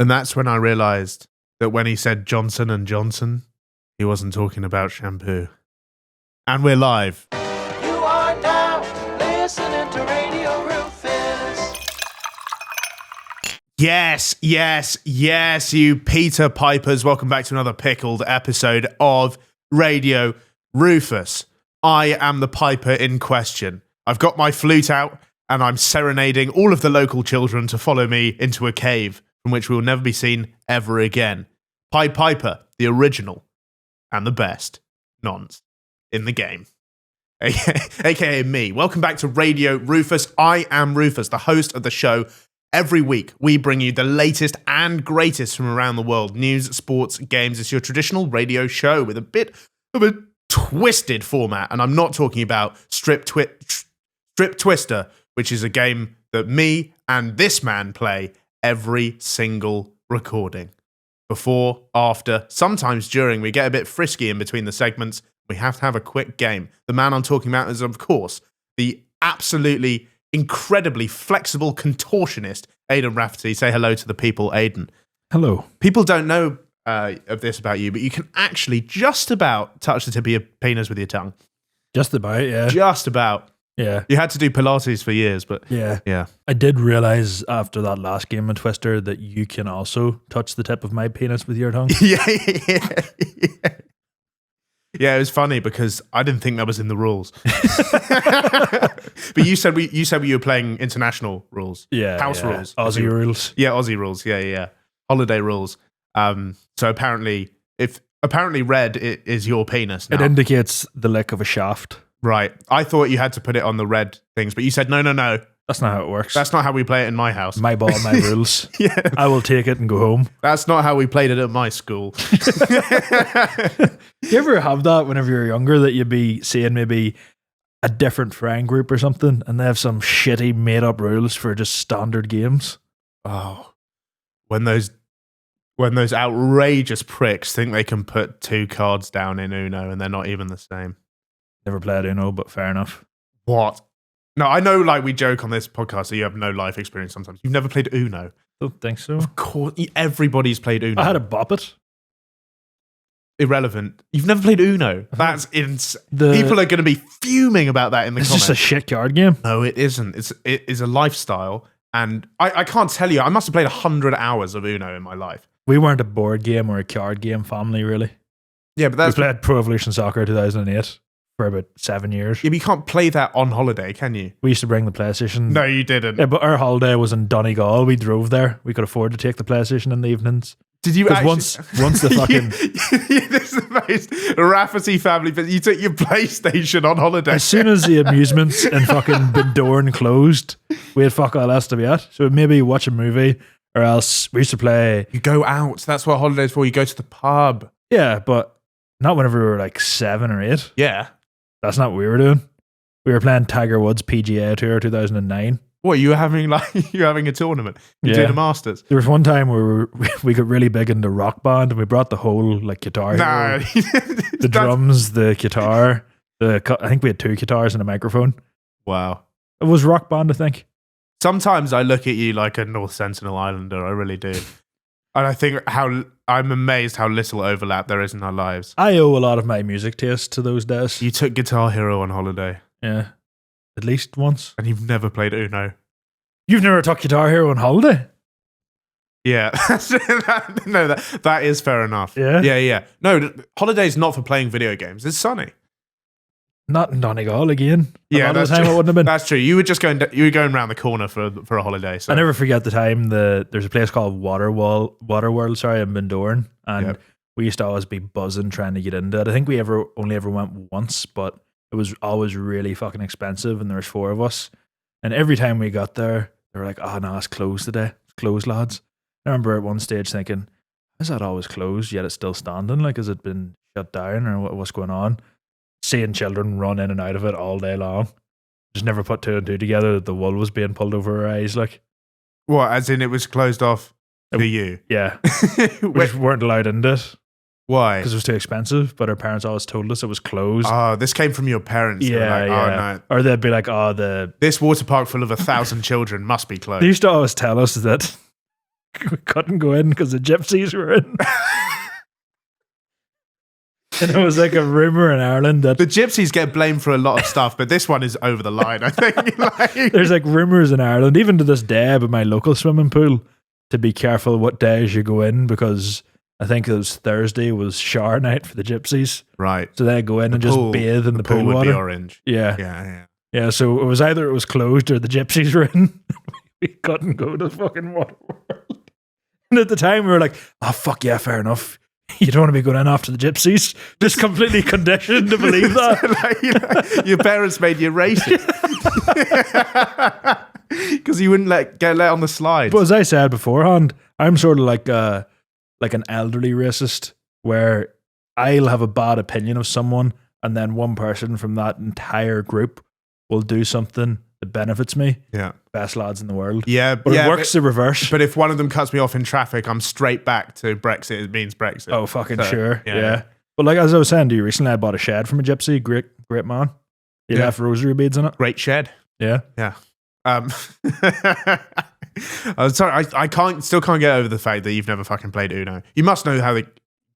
And that's when I realized that when he said Johnson & Johnson, he wasn't talking about shampoo. And we're live. You are now listening to Radio Rufus. Yes, you Peter Pipers. Welcome back to another pickled episode of Radio Rufus. I am the piper in question. I've got my flute out and I'm serenading all of the local children to follow me into a cave from which we will never be seen ever again. Pied Piper, the original and the best nonce in the game. AKA me. Welcome back to Radio Rufus. I am Rufus, the host of the show. Every week, we bring you the latest and greatest from around the world. News, sports, games. It's your traditional radio show with a bit of a twisted format. And I'm not talking about Strip Twister, which is a game that me and this man play every single recording. Before, after, sometimes during, we get a bit frisky in between the segments. We have to have a quick game. The man I'm talking about is, of course, the absolutely incredibly flexible contortionist, Aidan Rafferty. Say hello to the people, Aidan. Hello. People don't know of this about you, but you can actually just about touch the tip of your penis with your tongue. Just about, yeah. Just about. Yeah. You had to do Pilates for years, but yeah. I did realize after that last game of Twister that you can also touch the tip of my penis with your tongue. Yeah, it was funny because I didn't think that was in the rules. But you said we were playing international rules. Yeah. House rules. Aussie rules. Yeah, Aussie rules. Yeah. Holiday rules. So apparently red is your penis now. It indicates the lick of a shaft. Right. I thought you had to put it on the red things, but you said no. That's not how it works. That's not how we play it in my house. My ball, my rules. Yeah. I will take it and go home. That's not how we played it at my school. You ever have that whenever you're younger that you'd be seeing maybe a different friend group or something and they have some shitty made up rules for just standard games? Oh. When those outrageous pricks think they can put two cards down in Uno and they're not even the same. Never played Uno, but fair enough. What? No, I know like we joke on this podcast that you have no life experience sometimes. You've never played Uno. Don't think so. Of course, everybody's played Uno. I had a bop it. Irrelevant. You've never played Uno. That's insane. People are going to be fuming about that in the comments. It's just a shit card game. No, it isn't. It is a lifestyle. And I can't tell you, I must have played 100 hours of Uno in my life. We weren't a board game or a card game family, really. Yeah, but that's... We played Pro Evolution Soccer 2008 for about 7 years. Yeah, but you can't play that on holiday, can you? We used to bring the PlayStation. No, you didn't. Yeah, but our holiday was in Donegal. We drove there. We could afford to take the PlayStation in the evenings. Did you actually? Once the fucking... This is the most Rafferty family, but you took your PlayStation on holiday. As soon as the amusements in fucking Bindorn closed, we had fuck all else to be at. So we'd maybe watch a movie, or else we used to play... You go out. That's what holiday's for. You go to the pub. Yeah, but not whenever we were like 7 or 8. Yeah. That's not what we were doing. We were playing Tiger Woods PGA Tour 2009. What, you were having a tournament? You doing a Masters? There was one time where we got really big into Rock Band and we brought the whole like guitar, the drums, the guitar, I think we had 2 guitars and a microphone. Wow. It was Rock Band, I think. Sometimes I look at you like a North Sentinel Islander, I really do. And I think I'm amazed how little overlap there is in our lives. I owe a lot of my music taste to those days. You took Guitar Hero on holiday. Yeah. At least once. And you've never played Uno. You've never took Guitar Hero on holiday? Yeah. that is fair enough. Yeah? Yeah. No, holiday's not for playing video games. It's sunny. Not in Donegal again. Yeah, a lot of that's the time true. It wouldn't have been. That's true. You were going around the corner for a holiday. So. I never forget the time there's a place called Waterworld in Bindorn, and we used to always be buzzing trying to get into it. I think we only ever went once, but it was always really fucking expensive, and there was 4 of us. And every time we got there, they were like, "Oh no, it's closed today. It's closed, lads." I remember at one stage thinking, "Is that always closed yet it's still standing? Like, has it been shut down or what's going on?" Seeing children run in and out of it all day long. Just never put 2 and 2 together that the wool was being pulled over our eyes. Like, what? As in it was closed off to you? Yeah. We just weren't allowed into it. Why? Because it was too expensive, but our parents always told us it was closed. Oh, this came from your parents. Yeah, like, yeah. Oh, no. Or they'd be like, this water park full of 1,000 children must be closed. They used to always tell us that we couldn't go in because the gypsies were in. And it was like a rumor in Ireland that The gypsies get blamed for a lot of stuff, but this one is over the line, I think. Like, there's like rumors in Ireland, even to this day, about my local swimming pool, to be careful what days you go in, because I think it was Thursday was shower night for the gypsies. right. So they go in and just bathe in the pool would water. be orange. Yeah. Yeah. So it was either it was closed or the gypsies were in. We couldn't go to the fucking water world. And at the time we were like, oh fuck yeah, fair enough. You don't want to be going in after the gypsies. Just completely conditioned to believe that. Like, your parents made you racist. Because you wouldn't get let on the slides. But as I said beforehand, I'm sort of like an elderly racist, where I'll have a bad opinion of someone, and then one person from that entire group will do something that benefits me. Yeah. Best lads in the world. Yeah. But it works the reverse. But if one of them cuts me off in traffic, I'm straight back to Brexit. It means Brexit. Oh, fucking So, sure. yeah. Yeah. But like as I was saying to you recently, I bought a shed from a gypsy. Great man. He Yeah. left rosary beads in it. Great shed. Yeah. Yeah. I'm sorry, I still can't get over the fact that you've never fucking played Uno. You must know how the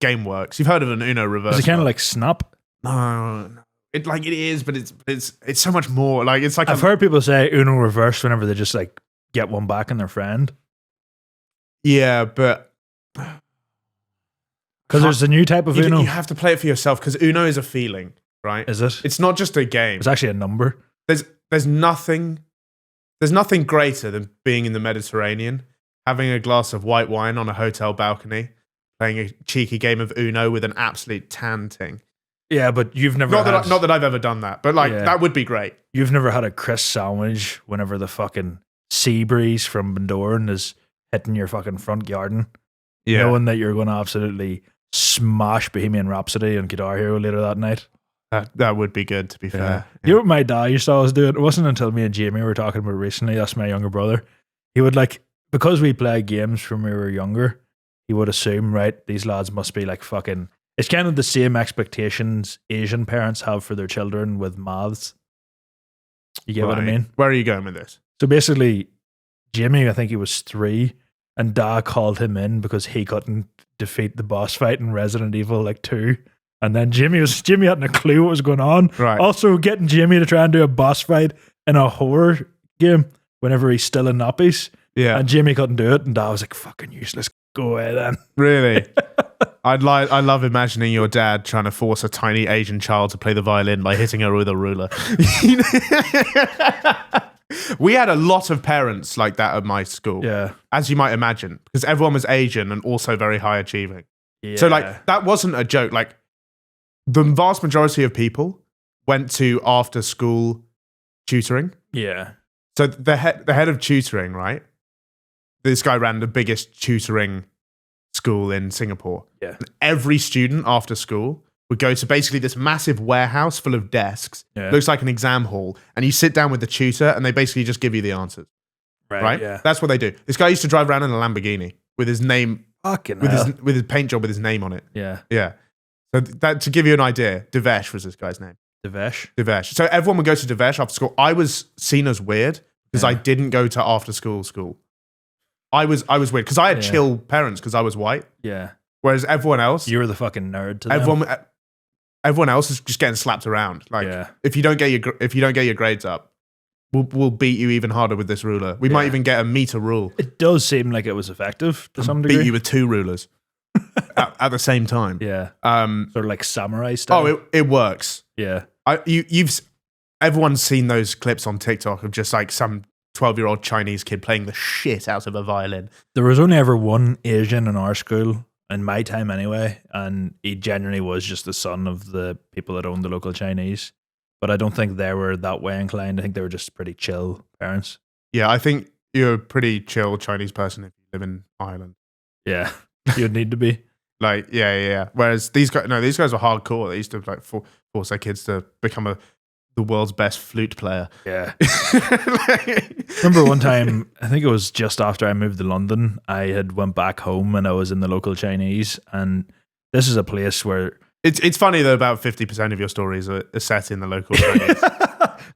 game works. You've heard of an Uno reverse. Is it kind of like Snap? No. It is, but it's so much more. Like it's like I've heard people say Uno reverse whenever they just like get one back in their friend. Yeah, but Because there's a new type of Uno. You have to play it for yourself, because Uno is a feeling, right? Is it? It's not just a game. It's actually a number. There's nothing greater than being in the Mediterranean, having a glass of white wine on a hotel balcony, playing a cheeky game of Uno with an absolute tan ting. Yeah, but you've never Not that I've ever done that, but like that would be great. You've never had a crisp sandwich whenever the fucking sea breeze from Bundoran is hitting your fucking front garden, knowing that you're going to absolutely smash Bohemian Rhapsody and Guitar Hero later that night. That would be good, to be fair. Yeah. Yeah. You know what my dad used to always do? It wasn't until me and Jamie were talking about it recently, that's my younger brother. He would because we played games from when we were younger, he would assume, right, these lads must be like fucking, it's kind of the same expectations Asian parents have for their children with maths. You get what I mean? Where are you going with this? So basically, Jimmy, I think he was 3, and Dad called him in because he couldn't defeat the boss fight in Resident Evil 2. And then Jimmy hadn't a clue what was going on. Right. Also, getting Jimmy to try and do a boss fight in a horror game whenever he's still in nappies. Yeah. And Jimmy couldn't do it, and Dad was like, fucking useless. Go away then. Really? I love imagining your dad trying to force a tiny Asian child to play the violin by hitting her with a ruler. We had a lot of parents like that at my school. Yeah. As you might imagine, because everyone was Asian and also very high achieving. Yeah. So that wasn't a joke. Like the vast majority of people went to after school tutoring. Yeah. So the head of tutoring, right? This guy ran the biggest tutoring school in Singapore. Yeah. And every student after school would go to basically this massive warehouse full of desks. Yeah. Looks like an exam hall. And you sit down with the tutor and they basically just give you the answers. Right? Yeah. That's what they do. This guy used to drive around in a Lamborghini with his name, Fucking with hell. his paint job with his name on it. Yeah. Yeah. So that, to give you an idea, Devesh was this guy's name. Devesh. So everyone would go to Devesh after school. I was seen as weird because Yeah. I didn't go to after school. I was weird because I had chill parents because I was white. Yeah. Whereas everyone else, You were the fucking nerd to them. everyone else is just getting slapped around. Like Yeah. if you don't get your grades up, we'll beat you even harder with this ruler. We might Yeah. even get a meter rule. It does seem like it was effective to some degree. Beat you with 2 rulers at the same time. Yeah. Um. Sort of like samurai style. Oh, it works. Yeah. Everyone's seen those clips on TikTok of just like some 12-year-old Chinese kid playing the shit out of a violin. There was only ever one Asian in our school, in my time anyway, and he genuinely was just the son of the people that owned the local Chinese. But I don't think they were that way inclined. I think they were just pretty chill parents. Yeah, I think you're a pretty chill Chinese person if you live in Ireland. Yeah. You'd need to be. Like, yeah. Whereas these guys were hardcore. They used to like force their kids to become the world's best flute player. Yeah. Remember one time, I think it was just after I moved to London, I had went back home and I was in the local Chinese, and this is a place where It's funny that about 50% of your stories are set in the local Chinese.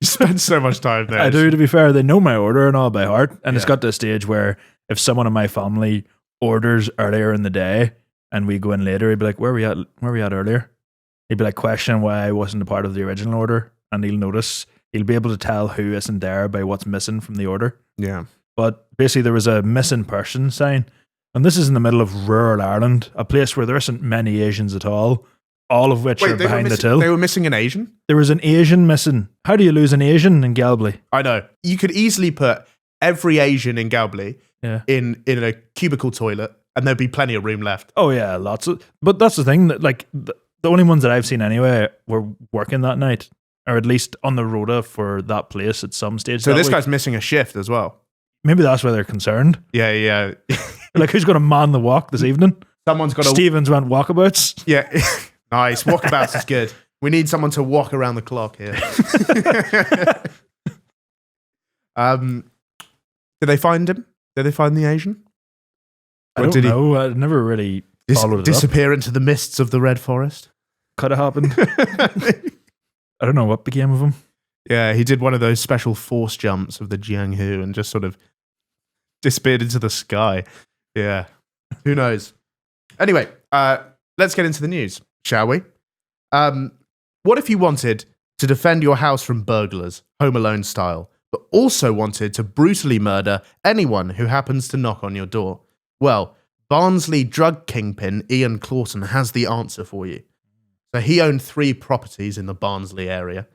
You spend so much time there. I do, to be fair. They know my order and all by heart. And it's Yeah. got to a stage where if someone in my family orders earlier in the day and we go in later, he'd be like, where were we at earlier? He'd be like questioning why I wasn't a part of the original order. And he'll be able to tell who isn't there by what's missing from the order. Yeah. But basically there was a missing person sign. And this is in the middle of rural Ireland, a place where there isn't many Asians at all of which are behind the till. They were missing an Asian? There was an Asian missing. How do you lose an Asian in Galway? I know. You could easily put every Asian in Galway in a cubicle toilet and there'd be plenty of room left. Oh yeah, lots of. But that's the thing, that like the only ones that I've seen anyway were working that night, or at least on the rota for that place at some stage. So this week. guy's missing a shift as well. Maybe that's why they're concerned. Yeah. Like, who's going to man the walk this evening? Someone's got to... Stevens went walkabouts. Yeah. Nice. Walkabouts is good. We need someone to walk around the clock here. Did they find him? Did they find the Asian? I don't know. I never really followed it disappear into the mists of the Red Forest? Could have happened. I don't know what became of him. Yeah, he did one of those special force jumps of the Jianghu and just sort of disappeared into the sky. Yeah. Who knows? Anyway, let's get into the news, shall we? What if you wanted to defend your house from burglars, Home Alone style, but also wanted to brutally murder anyone who happens to knock on your door? Well, Barnsley drug kingpin Ian Clawson has the answer for you. So he owned 3 properties in the Barnsley area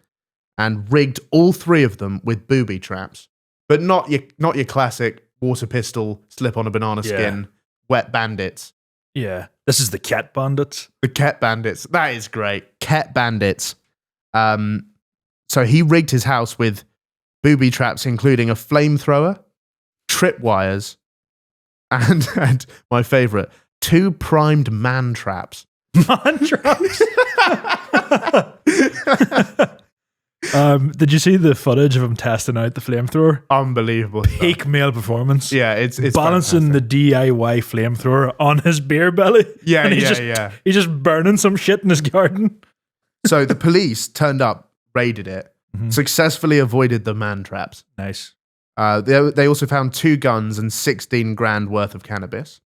and rigged all 3 of them with booby traps, but not your classic water pistol, slip on a banana skin, wet bandits. Yeah. This is the Cat Bandits. The Cat Bandits. That is great. Cat Bandits. So he rigged his house with booby traps, including a flamethrower, tripwires, and my favorite, 2 primed man traps. Man traps? Did you see the footage of him testing out the flamethrower? Unbelievable. Peak male performance. Yeah, it's balancing fantastic. the DIY flamethrower on his beer belly. Yeah, and yeah. He's just burning some shit in his garden. So the police turned up, raided it, successfully avoided the man traps. Nice. They also found 2 guns and 16 grand worth of cannabis.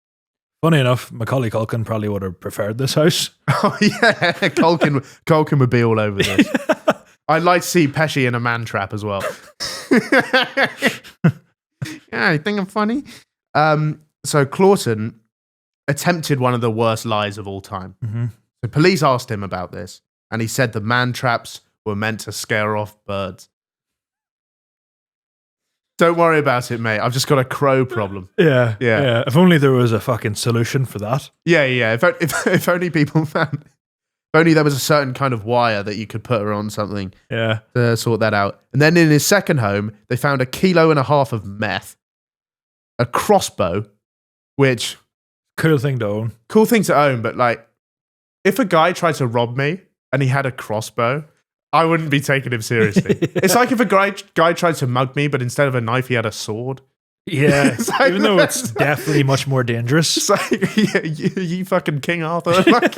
Funny enough, Macaulay Culkin probably would have preferred this house. Oh yeah, Culkin would be all over this. I'd like to see Pesci in a man trap as well. Yeah, you think I'm funny? So Clawson attempted one of the worst lies of all time. The police asked him about this, and he said the man traps were meant to scare off birds. Don't worry about it, mate. I've just got a crow problem. Yeah. Yeah. If only there was a fucking solution for that. Yeah. If only people found... If only there was a certain kind of wire that you could put her on something to sort that out. And then in his second home, they found 1.5 kilos of meth, a crossbow, which... Cool thing to own. Cool thing to own, but like, if a guy tried to rob me and he had a crossbow, I wouldn't be taking him seriously. It's like if a guy tried to mug me, but instead of a knife, he had a sword. Yeah, It's like- even though it's definitely much more dangerous. It's like, yeah, you fucking King Arthur. Like,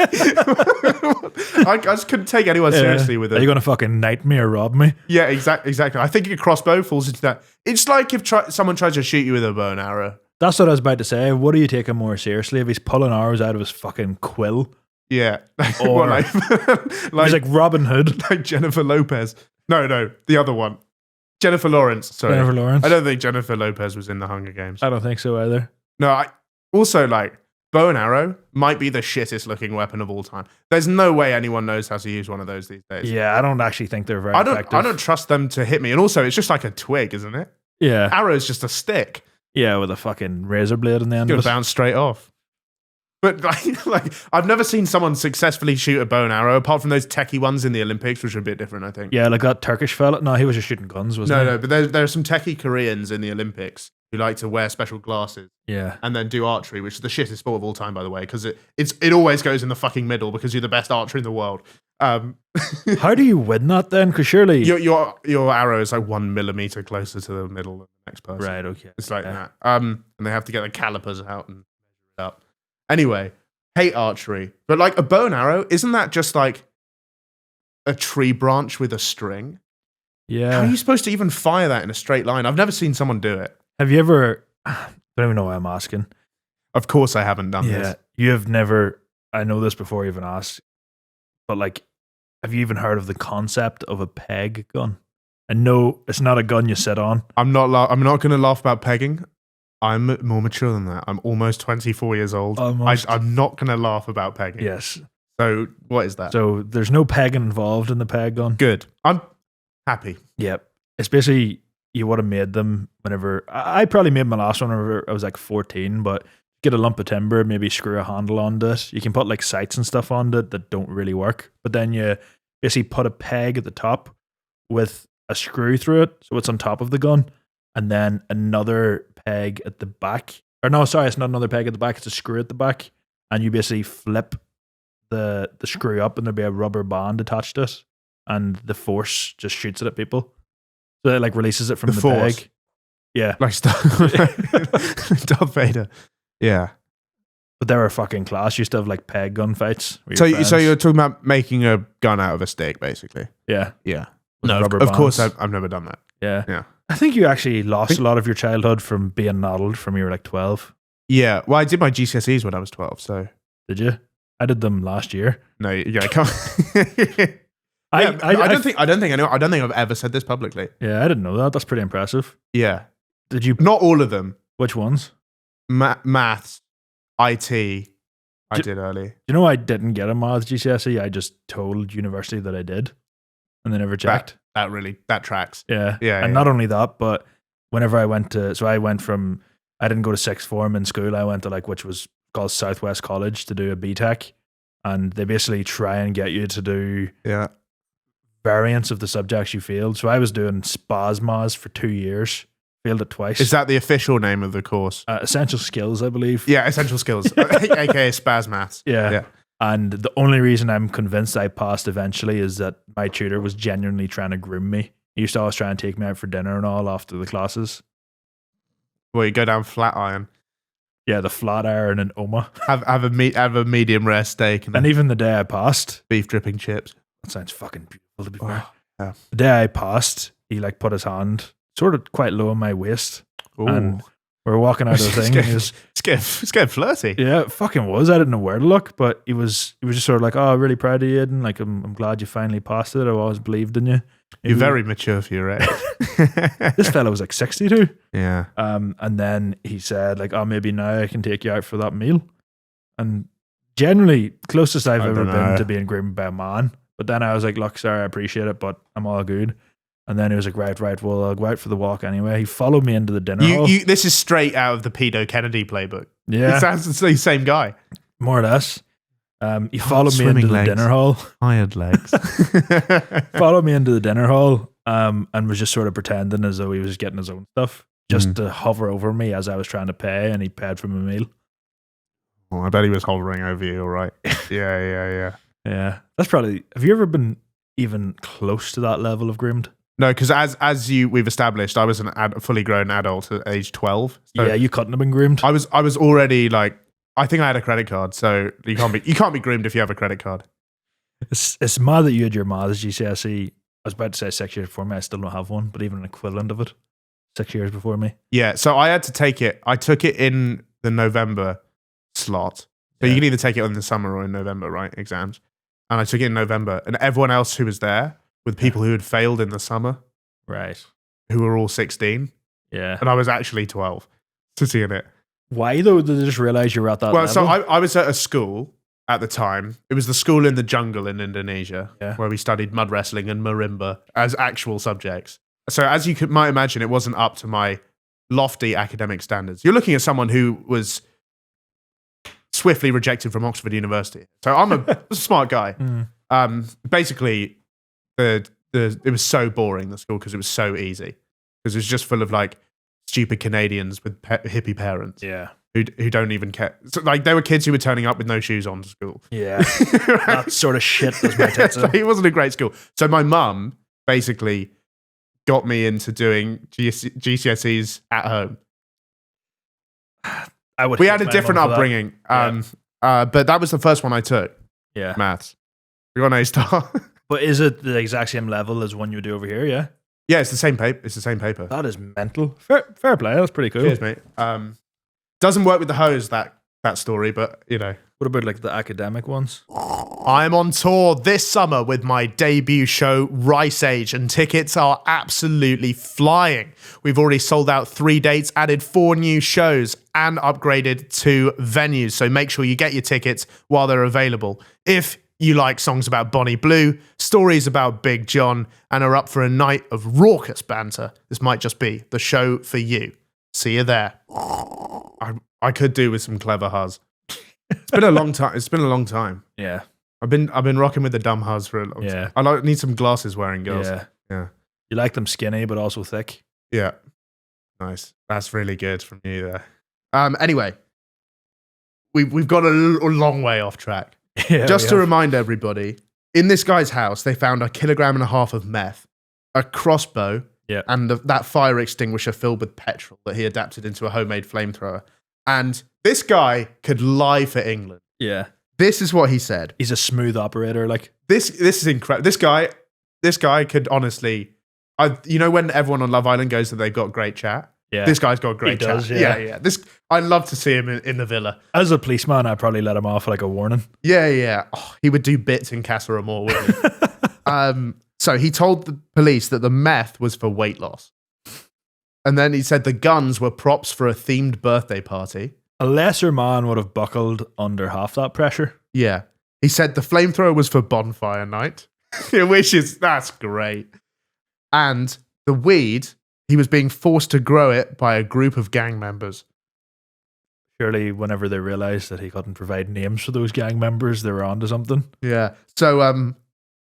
I just couldn't take anyone seriously with it. Are you going to fucking knight me or rob me? Yeah, exactly. I think a crossbow falls into that. It's like if someone tries to shoot you with a bow and arrow. That's what I was about to say. What are you taking more seriously? If he's pulling arrows out of his fucking quill? Yeah. Or- What, He's like Robin Hood. like Jennifer Lopez. No, the other one. Jennifer Lawrence. Sorry. Jennifer Lawrence? I don't think Jennifer Lopez was in the Hunger Games. I don't think so either. No, I also like bow and arrow might be the shittest looking weapon of all time. There's no way anyone knows how to use one of those these days. Yeah, I don't actually think they're very effective. I don't trust them to hit me. And also, it's just like a twig, isn't it? Yeah. Arrow's just a stick. Yeah, with a fucking razor blade in the end It's of gonna it. bounce straight off. But like, I've never seen someone successfully shoot a bow and arrow, apart from those techie ones in the Olympics, which are a bit different, I think. Yeah, like that Turkish fella. No, he was just shooting guns, wasn't he? No, but there are some techie Koreans in the Olympics who like to wear special glasses Yeah. and then do archery, which is the shittest sport of all time, by the way, because it always goes in the fucking middle because you're the best archer in the world. How do you win that then? Because surely... Your arrow is like 1 millimeter closer to the middle than the next person. Right, okay. It's like Yeah. that. And they have to get the calipers out and measure it up. Anyway, hate archery. But like a bow and arrow, isn't that just like a tree branch with a string? Yeah. How are you supposed to even fire that in a straight line? I've never seen someone do it. Have you ever? I don't even know why I'm asking. Of course, I haven't done this. You have never. I know this before you even asked, but like, have you even heard of the concept of a peg gun? And no, it's not a gun you sit on. I'm not going to laugh about pegging. I'm more mature than that. I'm almost 24 years old. Almost. I'm not going to laugh about pegging. Yes. So what is that? So there's no pegging involved in the peg gun. Good. I'm happy. Yep. Especially you would have made them whenever I probably made my last one whenever I was like 14, but get a lump of timber, maybe screw a handle onto it. You can put like sights and stuff on it that don't really work, but then you basically put a peg at the top with a screw through it, so it's on top of the gun, and then another peg at the back. Or no, sorry, it's not another peg at the back, it's a screw at the back, and you basically flip the screw up and there'll be a rubber band attached to it, and the force just shoots it at people. So it like releases it from the force. peg. Yeah. Like Darth Vader. Yeah. But they were fucking class. You used to have like peg gun fights. So you're talking about making a gun out of a stick, basically? Yeah. Yeah. With No, rubber of course bands. I've never done that. Yeah. Yeah. I think you actually lost a lot of your childhood from being noddled from you were like 12. Yeah. Well, I did my GCSEs when I was 12, so. Did you? I did them last year. No, yeah, I can't. I don't think I've ever said this publicly. Yeah, I didn't know that. That's pretty impressive. Yeah. Did you? Not all of them. Which ones? Maths, IT, I did early. You know, I didn't get a maths GCSE. I just told university that I did, and they never checked. That tracks. Yeah. Yeah. And not only that, but whenever I went to, so I went from, I didn't go to sixth form in school. I went to like, which was called Southwest College to do a BTEC. And they basically try and get you to do variants of the subjects you failed. So I was doing SPASMAS for 2 years, failed it twice. Is that the official name of the course? Essential Skills, I believe. Yeah, Essential Skills, aka Spaz Maths. Yeah. And the only reason I'm convinced I passed eventually is that my tutor was genuinely trying to groom me. He used to always try and take me out for dinner and all after the classes. Well, you go down Flatiron. Yeah, the Flatiron and Oma. Have a medium rare steak And even the day I passed, beef dripping chips. that sounds fucking beautiful to be fair. Yeah. The day I passed, he like put his hand sort of quite low on my waist. Ooh. And we were walking out of the thing. And he was, it's getting flirty. yeah, it fucking was. I didn't know where to look, but he was just sort of like, oh, really proud of you, Aidan. Like, I'm glad you finally passed it. I always believed in you. You're very mature for your age. This fella was like 62. Yeah. And then he said, like, oh, maybe now I can take you out for that meal. And generally, closest I've ever been to being groomed by a man. But then I was like, look, sorry, I appreciate it, but I'm all good. And then he was like, right, well, I'll go out for the walk anyway. He followed me into the dinner hall. This is straight out of the pedo Kennedy playbook. Yeah. It sounds the same guy. More or less. He followed me into the dinner hall. Hired legs. Followed me into the dinner hall and was just sort of pretending as though he was getting his own stuff just to hover over me as I was trying to pay, and he paid for my meal. Oh, I bet he was hovering over you, all right. Yeah. Yeah. That's probably, have you ever been even close to that level of groomed? No, because as we've established, I was a fully grown adult at age 12. So Yeah, you couldn't have been groomed. I was already like, I think I had a credit card, so you can't be groomed if you have a credit card. It's mad that you had your maths GCSE. I was about to say 6 years before me. I still don't have one, but even an equivalent of it, 6 years before me. Yeah, so I had to take it. I took it in the November slot. So you can either take it in the summer or in November, right? Exams. And I took it in November, and everyone else who was there with people who had failed in the summer, Right. who were all 16, Yeah. and I was actually 12 sitting in it. Why though? Did they just realize you were at that Well, level? so I was at a school at the time. It was the school in the jungle in Indonesia, Yeah. where we studied mud wrestling and marimba as actual subjects. So as you might imagine, it wasn't up to my lofty academic standards. You're looking at someone who was swiftly rejected from Oxford University. So I'm a smart guy. Basically, it was so boring, the school, because it was so easy. Because it was just full of like stupid Canadians with hippie parents. Yeah. Who don't even care. So, like, there were kids who were turning up with no shoes on to school. Yeah. That sort of shit was my tits. So it wasn't a great school. So my mum basically got me into doing GCSEs at home. We had a different upbringing. But that was the first one I took. Yeah. Maths. We got an A star. But is it the exact same level as one you do over here? Yeah. Yeah, it's the same paper. It's the same paper. That is mental. Fair play. That's pretty cool. Cheers, mate. Doesn't work with the hose, that story, but you know. What about like the academic ones? I'm on tour this summer with my debut show, Rice Age, and tickets are absolutely flying. We've already sold out 3 dates, added 4 new shows, and upgraded 2 venues. So make sure you get your tickets while they're available. If you like songs about Bonnie Blue, stories about Big John, and are up for a night of raucous banter, this might just be the show for you. See you there. I could do with some clever huzz. It's been a long time. Yeah. I've been rocking with the dumb huzz for a long time. I need some glasses wearing girls. Yeah. You like them skinny but also thick. Yeah. Nice. That's really good from you there. Anyway, we've got a long way off track. Yeah, Just to remind everybody, in this guy's house, they found 1.5 kilograms of meth, a crossbow, and that fire extinguisher filled with petrol that he adapted into a homemade flamethrower. And this guy could lie for England. Yeah. This is what he said. He's a smooth operator. Like this is incredible. This guy could honestly, when everyone on Love Island goes that they've got great chat. Yeah. This guy's got great chat. Does, yeah. I'd love to see him in the villa. As a policeman, I'd probably let him off like a warning. Yeah. Oh, he would do bits in Casa Amor, wouldn't he? So he told the police that the meth was for weight loss. And then he said the guns were props for a themed birthday party. A lesser man would have buckled under half that pressure. Yeah. He said the flamethrower was for bonfire night, that's great. And the weed, he was being forced to grow it by a group of gang members. Surely whenever they realised that he couldn't provide names for those gang members, they were onto something. Yeah. So,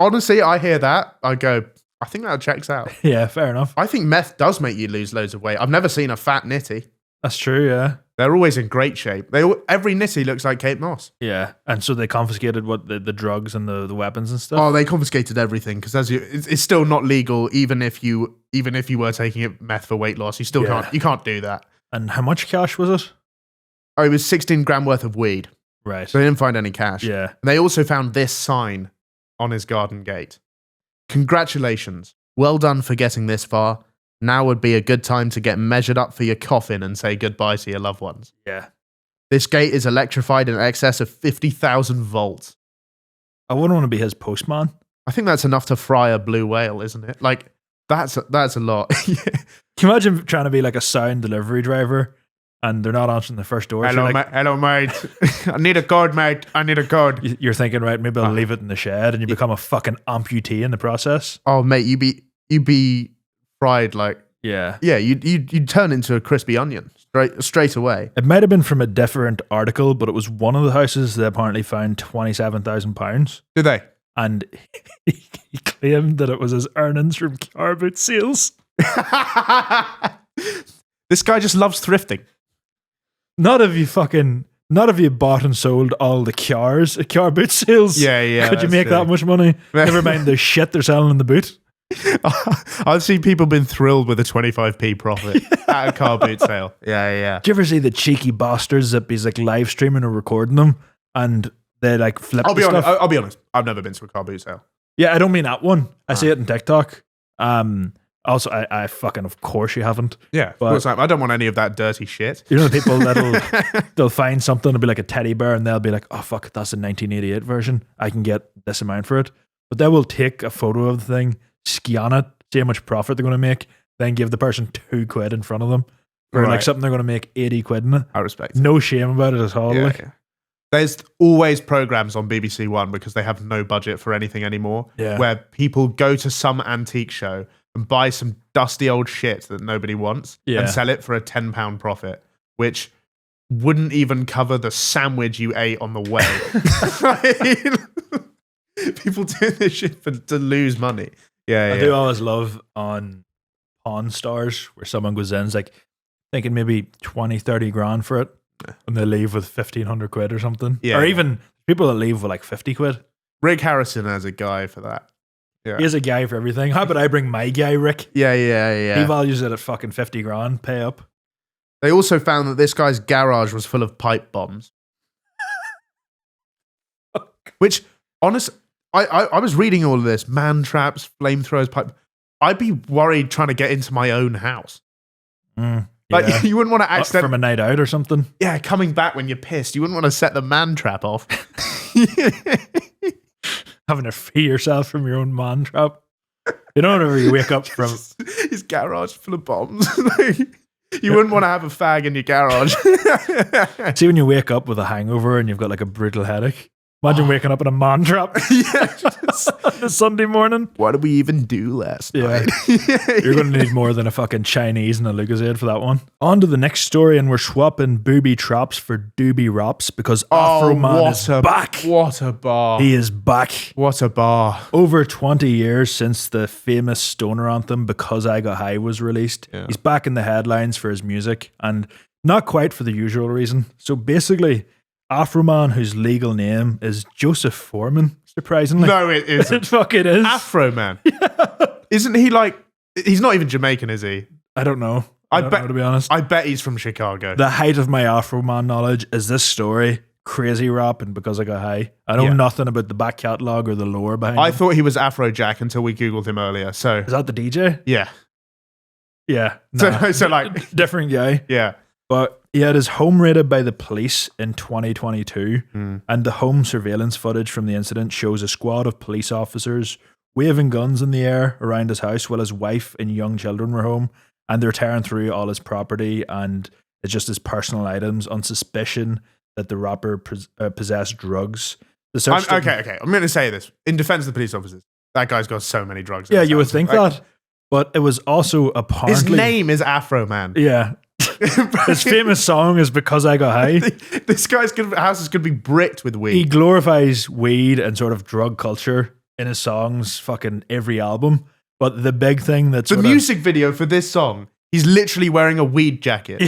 honestly, I hear that. I go, I think that checks out. Yeah, fair enough. I think meth does make you lose loads of weight. I've never seen a fat nitty. That's true, yeah. They're always in great shape. Every nitty looks like Kate Moss. Yeah, and so they confiscated the drugs and the weapons and stuff. Oh, they confiscated everything because it's still not legal. Even if you were taking it meth for weight loss, you still can't do that. And how much cash was it? Oh, it was 16 grand worth of weed. Right. So they didn't find any cash. Yeah. And they also found this sign on his garden gate. Congratulations. Well done for getting this far. Now would be a good time to get measured up for your coffin and say goodbye to your loved ones. Yeah. This gate is electrified in excess of 50,000 volts. I wouldn't want to be his postman. I think that's enough to fry a blue whale, isn't it? Like, that's a lot. Yeah. Can you imagine trying to be like a sound delivery driver and they're not answering the first door? Hello, hello, mate. I need a code, mate. I need a code. You're thinking, right, maybe I'll leave it in the shed, and you become a fucking amputee in the process. Oh, mate, you be fried like... Yeah. Yeah, you'd turn into a crispy onion straight away. It might have been from a different article, but it was one of the houses that apparently found £27,000. Did they? And he claimed that it was his earnings from car boot sales. This guy just loves thrifting. Not if you bought and sold all the cars at car boot sales. Yeah. Could you make that much money? Never mind the shit they're selling in the boot. I've seen people been thrilled with a 25p profit at a car boot sale. Yeah. Do you ever see the cheeky bastards that he's like live streaming or recording them and they like flip I'll be stuff? honest. I've never been to a car boot sale. Yeah, I don't mean that one. I see it in TikTok. Also, I fucking, of course you haven't. Yeah, but, of course I don't want any of that dirty shit. You know the people they'll find something, it'll be like a teddy bear and they'll be like, oh fuck, that's a 1988 version. I can get this amount for it. But they will take a photo of the thing, scan it, see how much profit they're going to make, then give the person £2 in front of them for like something they're going to make 80 quid in it. I respect No shame about it at all. Yeah. There's always programs on BBC One because they have no budget for anything anymore. Yeah. Where people go to some antique show and buy some dusty old shit that nobody wants and sell it for a £10 profit, which wouldn't even cover the sandwich you ate on the way. People doing this shit to lose money. Yeah. I do always love on Pawn Stars where someone goes in and is like thinking maybe 20-30 grand for it and they leave with 1,500 quid or something. Yeah. Or even people that leave with like 50 quid. Rick Harrison has a guy for that. Yeah. He has a guy for everything. How about I bring my guy, Rick? Yeah. He values it at fucking 50 grand. Pay up. They also found that this guy's garage was full of pipe bombs. Which, honestly, I was reading all of this. Man traps, flamethrowers, pipe. I'd be worried trying to get into my own house. Yeah. Like you wouldn't want to accidentally from a night out or something. Yeah, coming back when you're pissed, you wouldn't want to set the man trap off. Having to free yourself from your own man trap. You know, whenever you wake up from his garage full of bombs. You wouldn't want to have a fag in your garage. See, when you wake up with a hangover and you've got like a brutal headache. Imagine waking up in a man trap. On a Sunday morning. What did we even do last night? You're going to need more than a fucking Chinese and a Lucozade for that one. On to the next story, and we're swapping booby traps for doobie raps because Afroman is back. What a bar. He is back. What a bar. Over 20 years since the famous stoner anthem Because I Got High was released. Yeah. He's back in the headlines for his music, and not quite for the usual reason. So basically, Afroman, whose legal name is Joseph Foreman, surprisingly. No, it isn't. It fucking is. Afroman. Yeah. Isn't he like, he's not even Jamaican, is he? I don't know. I don't know, to be honest. I bet he's from Chicago. The height of my Afroman knowledge is this story, crazy rap, and Because I Got High. I know nothing about the back catalogue or the lore behind it. I thought he was Afrojack until we Googled him earlier. So is that the DJ? Yeah. Yeah. Nah. So like different guy. Yeah. But he had his home raided by the police in 2022, and the home surveillance footage from the incident shows a squad of police officers waving guns in the air around his house while his wife and young children were home, and they're tearing through all his property and it's just his personal items on suspicion that the rapper possessed drugs. The search okay. I'm going to say this in defense of the police officers. That guy's got so many drugs. Yeah, you would think that, but it was also apparently his name is Afroman. Yeah. His famous song is Because I Got High. This guy's house is going to be bricked with weed. He glorifies weed and sort of drug culture in his songs, fucking every album. But the big thing that's the music video for this song, he's literally wearing a weed jacket.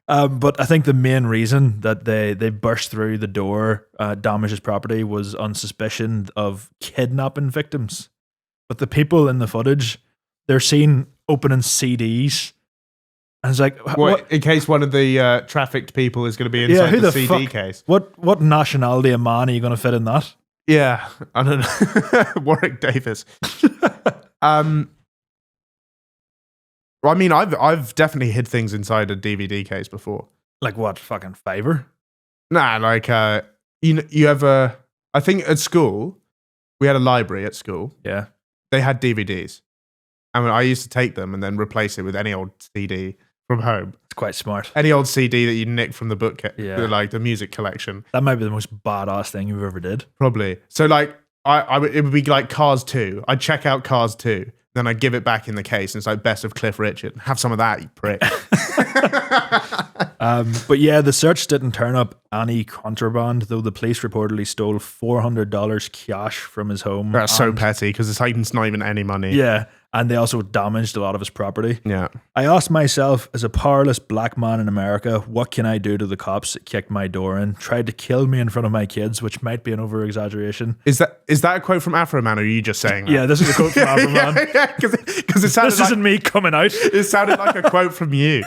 But I think the main reason that they burst through the door, damaged his property, was on suspicion of kidnapping victims. But the people in the footage, they're seen opening CDs. And it's like, what? In case one of the trafficked people is going to be inside the CD case. What nationality of man are you going to fit in that? Yeah, I don't know. Warwick Davis. I mean, I've definitely hid things inside a DVD case before. Like what? Fucking Fiverr? Nah, like you ever? I think at school we had a library at school. Yeah, they had DVDs, and I used to take them and then replace it with any old CD from home. It's quite smart. Any old CD that you nick from the book, like the music collection. That might be the most badass thing you've ever did. Probably. So like, it would be like Cars 2. I'd check out Cars 2, then I'd give it back in the case, and it's like Best of Cliff Richard. Have some of that, you prick. But yeah, the search didn't turn up any contraband, though the police reportedly stole $400 cash from his home. That's so petty, because it's not even any money. Yeah. And they also damaged a lot of his property. Yeah. I asked myself, as a powerless black man in America, what can I do to the cops that kicked my door in, tried to kill me in front of my kids, which might be an over-exaggeration. Is that a quote from Afroman, or are you just saying that? Yeah, this is a quote from Afroman. Yeah, because it sounded this isn't me coming out. It sounded like a quote from you.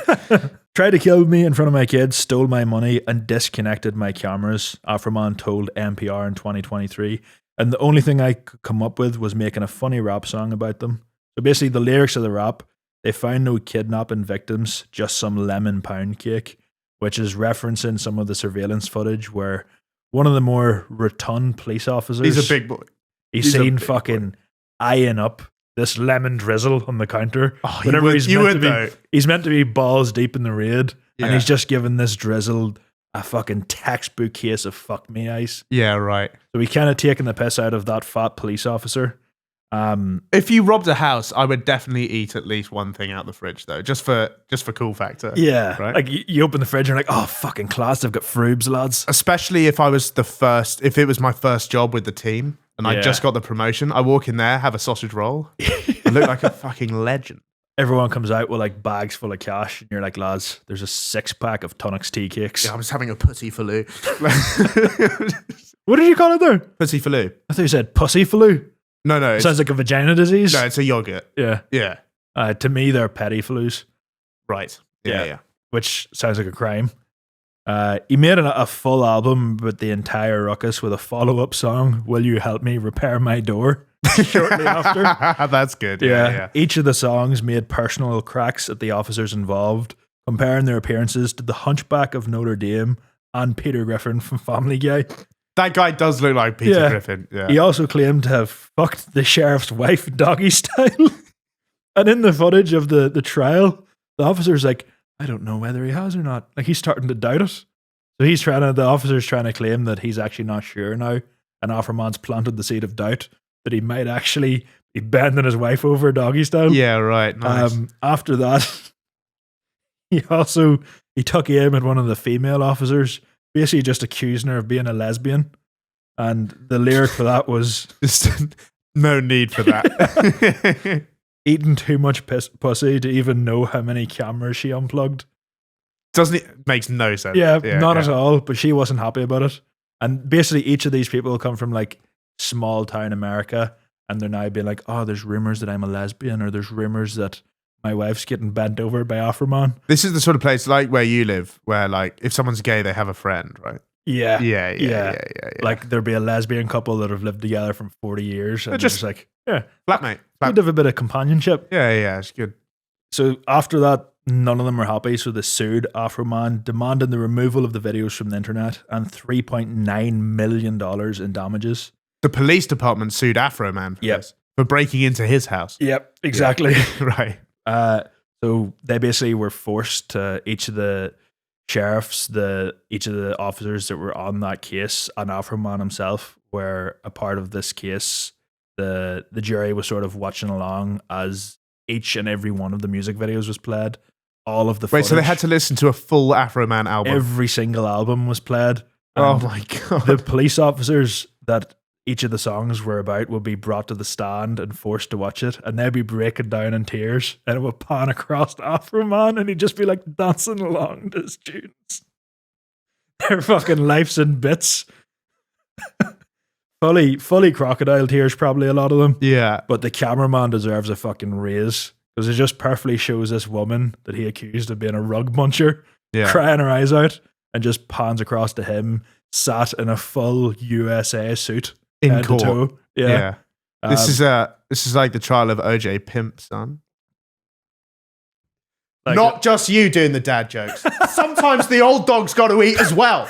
Tried to kill me in front of my kids, stole my money, and disconnected my cameras, Afroman told NPR in 2023. And the only thing I could come up with was making a funny rap song about them. So basically, the lyrics of the rap, they found no kidnapping victims, just some lemon pound cake, which is referencing some of the surveillance footage where one of the more rotund police officers... He's a big boy. He's seen fucking eyeing up this lemon drizzle on the counter. Oh, he's meant to be balls deep in the raid, and he's just given this drizzle a fucking textbook case of fuck me ice. Yeah, right. So he kind of taken the piss out of that fat police officer. If you robbed a house, I would definitely eat at least one thing out the fridge, though, just for cool factor. Yeah, right? Like you open the fridge and you're like, oh, fucking class, they've got frubes, lads. Especially if it was my first job with the team and I just got the promotion, I walk in there, have a sausage roll, I look like a fucking legend. Everyone comes out with like bags full of cash, and you're like, lads, there's a 6-pack of Tonics tea cakes. Yeah, I was having a pussy faloo. What did you call it there? Pussy faloo. I thought you said pussy faloo. No. Sounds like a vagina disease. No, it's a yogurt. Yeah. Yeah. To me, they're petty flues. Right. Yeah. Which sounds like a crime. He made a full album with the entire ruckus with a follow-up song, Will You Help Me Repair My Door? Shortly after. That's good. Yeah. Each of the songs made personal cracks at the officers involved, comparing their appearances to the Hunchback of Notre Dame and Peter Griffin from Family Guy. That guy does look like Peter Griffin. Yeah. He also claimed to have fucked the sheriff's wife doggy style. And in the footage of the trial, the officer's like, I don't know whether he has or not. Like, he's starting to doubt it. So the officer's trying to claim that he's actually not sure now. And Afroman's planted the seed of doubt that he might actually be bending his wife over doggy style. Yeah, right. Nice. After that, he took aim at one of the female officers, basically just accusing her of being a lesbian. And the lyric for that was no need for that. Eating too much pussy to even know how many cameras she unplugged. Doesn't it? Makes no sense. Yeah, not at all. But she wasn't happy about it. And basically, each of these people come from like small town America, and they're now being like, "Oh, there's rumors that I'm a lesbian, or there's rumors that my wife's getting bent over by Afroman." This is the sort of place like where you live, where like if someone's gay, they have a friend, right? Yeah. Like there'd be a lesbian couple that have lived together for 40 years, and just like, flatmate. Good to have a bit of companionship. Yeah, it's good. So after that, none of them were happy, so they sued Afroman, demanding the removal of the videos from the internet and $3.9 million in damages. The police department sued Afroman for breaking into his house. Yep, exactly. Right. So they basically were forced to, each of the sheriffs, each of the officers that were on that case, and Afroman himself were a part of this case. The jury was sort of watching along as each and every one of the music videos was played. All of the footage, so they had to listen to a full Afroman album. Every single album was played. Oh my God. The police officers that each of the songs were about would be brought to the stand and forced to watch it, and they'd be breaking down in tears, and it would pan across to Afroman, and he'd just be like dancing along to his tunes. Their fucking life's in bits. Fully crocodile tears, probably a lot of them. Yeah. But the cameraman deserves a fucking raise, because it just perfectly shows this woman that he accused of being a rug muncher crying her eyes out, and just pans across to him sat in a full USA suit in court. To toe. Yeah. This is like the trial of OJ Pimp, son. Like, not just you doing the dad jokes. Sometimes the old dog's got to eat as well.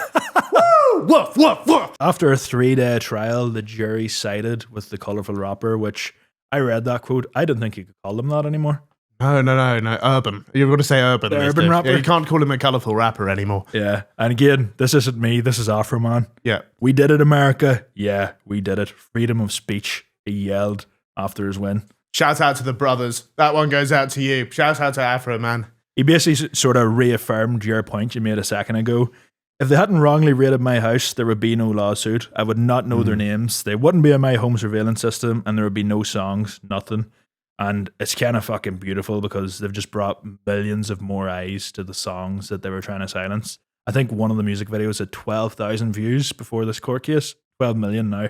Woo! Woof, woof, woof. After a 3-day trial, the jury sided with the colourful rapper, which I read that quote. I didn't think you could call him that anymore. No. Urban. You've got to say urban. The urban rapper. Yeah, you can't call him a colourful rapper anymore. Yeah. And again, this isn't me. This is Afroman. Yeah. We did it, America. Yeah, we did it. Freedom of speech. He yelled after his win. Shout out to the brothers. That one goes out to you. Shout out to Afroman. He basically sort of reaffirmed your point you made a second ago. If they hadn't wrongly raided my house, there would be no lawsuit. I would not know their names. They wouldn't be in my home surveillance system, and there would be no songs, nothing. And it's kind of fucking beautiful because they've just brought millions of more eyes to the songs that they were trying to silence. I think one of the music videos had 12,000 views before this court case. 12 million now,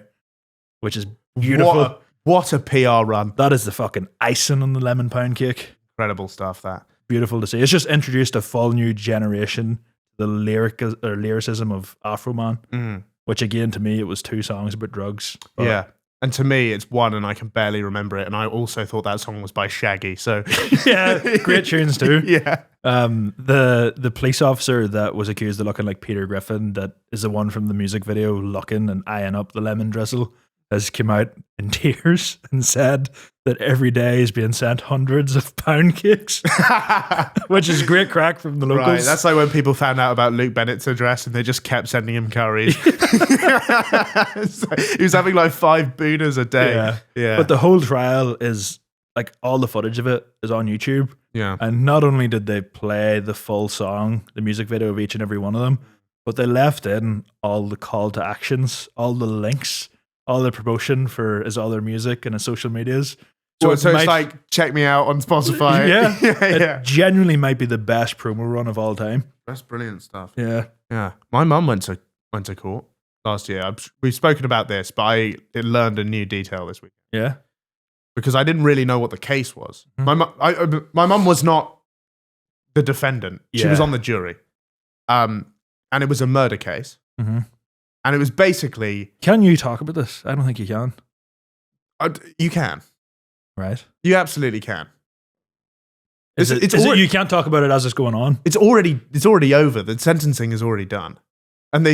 which is beautiful. What a PR run. That is the fucking icing on the lemon pound cake. Incredible stuff, that. Beautiful to see. It's just introduced a full new generation, the lyricism of Afroman, which again, to me, it was 2 songs about drugs. Yeah. And to me, it's one, and I can barely remember it. And I also thought that song was by Shaggy. So yeah, great tunes too. Yeah. The police officer that was accused of looking like Peter Griffin, that is the one from the music video, looking and eyeing up the lemon drizzle, has come out in tears and said that every day he's being sent hundreds of pound cakes, which is great crack from the locals. Right, that's like when people found out about Luke Bennett's address and they just kept sending him curries. He was having like 5 booners a day. Yeah. But the whole trial is like, all the footage of it is on YouTube. Yeah. And not only did they play the full song, the music video of each and every one of them, but they left in all the call to actions, all the links, all the promotion for his other music and his social medias. So it's like, check me out on Spotify. Yeah. It genuinely might be the best promo run of all time. That's brilliant stuff. Yeah. Yeah. My mum went to court last year. We've spoken about this, but I learned a new detail this week. Yeah. Because I didn't really know what the case was. My mum was not the defendant. She was on the jury. and it was a murder case. Mm-hmm. And it was basically... Can you talk about this? I don't think you can. You can. Right. You absolutely can. You can't talk about it as it's going on? It's already over. The sentencing is already done. And